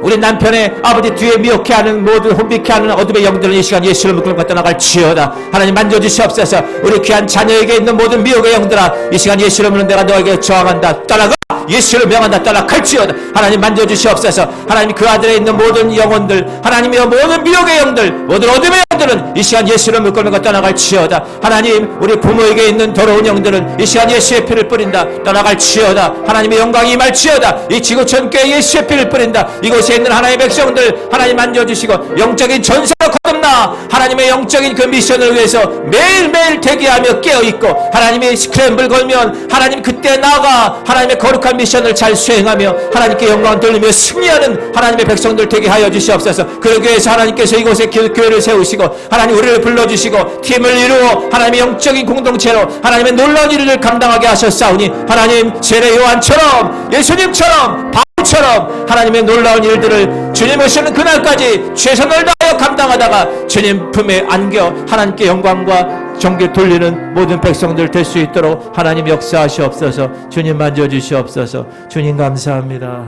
우리 남편의 아버지 뒤에 미혹해 하는 모든 혼비케 하는 어둠의 영들은 이 시간 예수를 묶고 떠나갈지어다. 하나님 만져주시옵소서. 우리 귀한 자녀에게 있는 모든 미혹의 영들아 이 시간 예수를 믿는 내가 너에게 저항한다. 떠나가. 예수를 명한다. 떠나갈지어다. 하나님 만져주시옵소서. 하나님 그 아들에 있는 모든 영혼들 하나님이여 모든 미혹의 영들 모든 어둠의 영들은 이 시간 예수를 묶고 떠나갈지어다. 하나님 우리 부모에게 있는 더러운 영들은 이 시간 예수의 피를 뿌린다. 떠나갈지어다. 하나님의 영광이 임할지어다. 이 지구촌 교회 예수의 피를 뿌린다. 이곳에 있는 하나님의 백성들 하나님 만져주시고 영적인 전사로 거듭나 하나님의 영적인 그 미션을 위해서 매일매일 대기하며 깨어있고 하나님의 스크램블 걸면 하나님 그때 나아가 하나님의 거룩한 미션을 잘 수행하며 하나님께 영광을 돌리며 승리하는 하나님의 백성들 되게 하여 주시옵소서. 그러기 위해서 하나님께서 이곳에 교회를 세우시고 하나님 우리를 불러주시고 팀을 이루어 하나님의 영적인 공동체로 하나님의 놀라운 일을 감당하게 하셨사오니 하나님 세례 요한처럼 예수님처럼 바울처럼 하나님의 놀라운 일들을 주님 오시는 그날까지 최선을 다하여 감당하다가 주님 품에 안겨 하나님께 영광과 정결 돌리는 모든 백성들 될 수 있도록 하나님 역사하시옵소서. 주님 만져주시옵소서. 주님 감사합니다.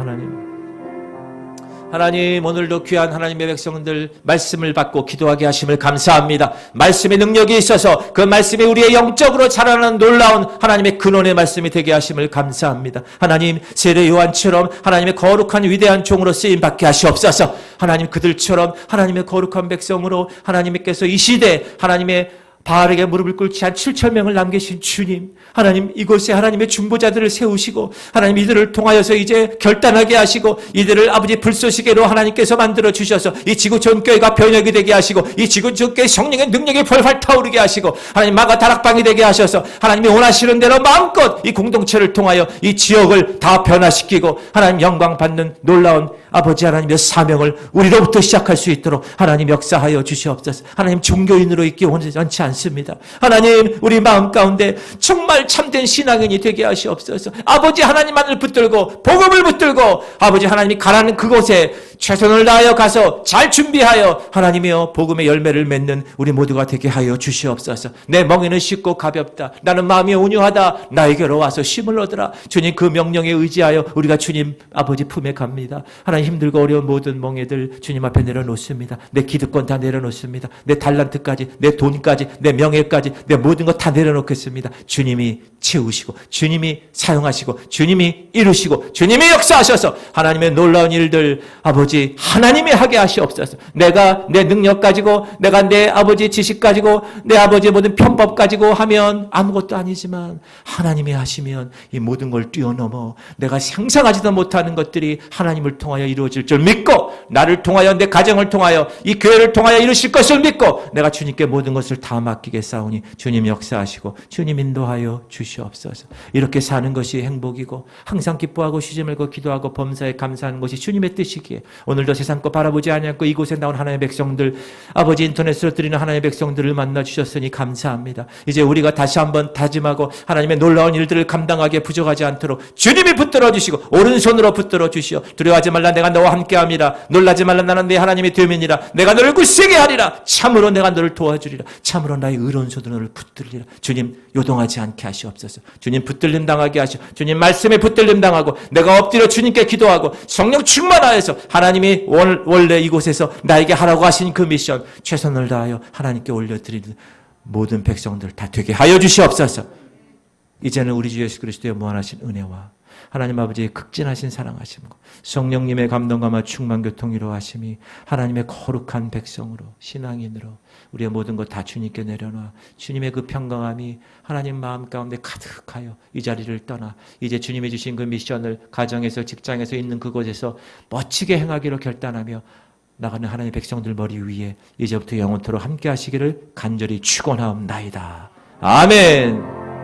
하나님, 오늘도 귀한 하나님의 백성들 말씀을 받고 기도하게 하심을 감사합니다. 말씀의 능력이 있어서 그 말씀이 우리의 영적으로 자라나는 놀라운 하나님의 근원의 말씀이 되게 하심을 감사합니다. 하나님, 세례 요한처럼 하나님의 거룩한 위대한 종으로 쓰임 받게 하시옵소서. 하나님, 그들처럼 하나님의 거룩한 백성으로 하나님께서 이 시대 하나님의 바알에게 무릎을 꿇지 한 7,000명을 남기신 주님, 하나님, 이곳에 하나님의 중보자들을 세우시고 하나님 이들을 통하여서 이제 결단하게 하시고 이들을 아버지 불쏘시개로 하나님께서 만들어 주셔서 이 지구 전교회가 변혁이 되게 하시고 이 지구 전교회 성령의 능력이 벌벌 타오르게 하시고 하나님 마가 다락방이 되게 하셔서 하나님이 원하시는 대로 마음껏 이 공동체를 통하여 이 지역을 다 변화시키고 하나님 영광 받는 놀라운 아버지 하나님의 사명을 우리로부터 시작할 수 있도록 하나님 역사하여 주시옵소서. 하나님, 종교인으로 있기 원치 않습니다. 하나님, 우리 마음 가운데 정말 참된 신앙인이 되게 하시옵소서. 아버지 하나님만을 붙들고 복음을 붙들고 아버지 하나님이 가라는 그곳에 최선을 다하여 가서 잘 준비하여 하나님이여 복음의 열매를 맺는 우리 모두가 되게 하여 주시옵소서. 내 멍에는 쉽고 가볍다. 나는 마음이 온유하다. 나에게로 와서 쉼을 얻으라. 주님, 그 명령에 의지하여 우리가 주님 아버지 품에 갑니다. 하나님, 힘들고 어려운 모든 멍에들 주님 앞에 내려놓습니다. 내 기득권 다 내려놓습니다. 내 달란트까지, 내 돈까지, 내 명예까지, 내 모든 것 다 내려놓겠습니다. 주님이 채우시고 주님이 사용하시고 주님이 이루시고 주님이 역사하셔서 하나님의 놀라운 일들 아버지 하나님이 하게 하시옵소서. 내가 내 능력 가지고 내가 내 아버지 지식 가지고 내 아버지의 모든 편법 가지고 하면 아무것도 아니지만 하나님이 하시면 이 모든 걸 뛰어넘어 내가 상상하지도 못하는 것들이 하나님을 통하여 이루어질 줄 믿고 나를 통하여 내 가정을 통하여 이 교회를 통하여 이루실 것을 믿고 내가 주님께 모든 것을 다 맡기겠사오니 주님 역사하시고 주님 인도하여 주시옵소서. 이렇게 사는 것이 행복이고 항상 기뻐하고 쉬지 말고 기도하고 범사에 감사하는 것이 주님의 뜻이기에 오늘도 세상 거 바라보지 아니하고 이곳에 나온 하나님의 백성들 아버지 인터넷으로 드리는 하나님의 백성들을 만나 주셨으니 감사합니다. 이제 우리가 다시 한번 다짐하고 하나님의 놀라운 일들을 감당하기에 부족하지 않도록 주님이 붙들어 주시고 오른손으로 붙들어 주시오. 두려워하지 말라 내가 너와 함께함이라. 놀라지 말라 나는 네 하나님의 됨이니라. 내가 너를 굳세게 하리라. 참으로 내가 너를 도와주리라. 참으로 나의 의로운손으로 너를 붙들리라. 주님 요동하지 않게 하시옵소서. 주님 붙들림 당하게 하시오. 주님 말씀에 붙들림 당하고 내가 엎드려 주님께 기도하고 성령 충만하여서 하나님이 원래 이곳에서 나에게 하라고 하신 그 미션 최선을 다하여 하나님께 올려드리는 모든 백성들 다 되게 하여 주시옵소서. 이제는 우리 주 예수 그리스도의 무한하신 은혜와 하나님 아버지의 극진하신 사랑하심과 성령님의 감동감화 충만 교통이로 하심이 하나님의 거룩한 백성으로 신앙인으로 우리의 모든 것 다 주님께 내려놔 주님의 그 평강함이 하나님 마음 가운데 가득하여 이 자리를 떠나 이제 주님이 주신 그 미션을 가정에서 직장에서 있는 그곳에서 멋지게 행하기로 결단하며 나가는 하나님의 백성들 머리 위에 이제부터 영원토록 함께 하시기를 간절히 축원하옵나이다. 아멘.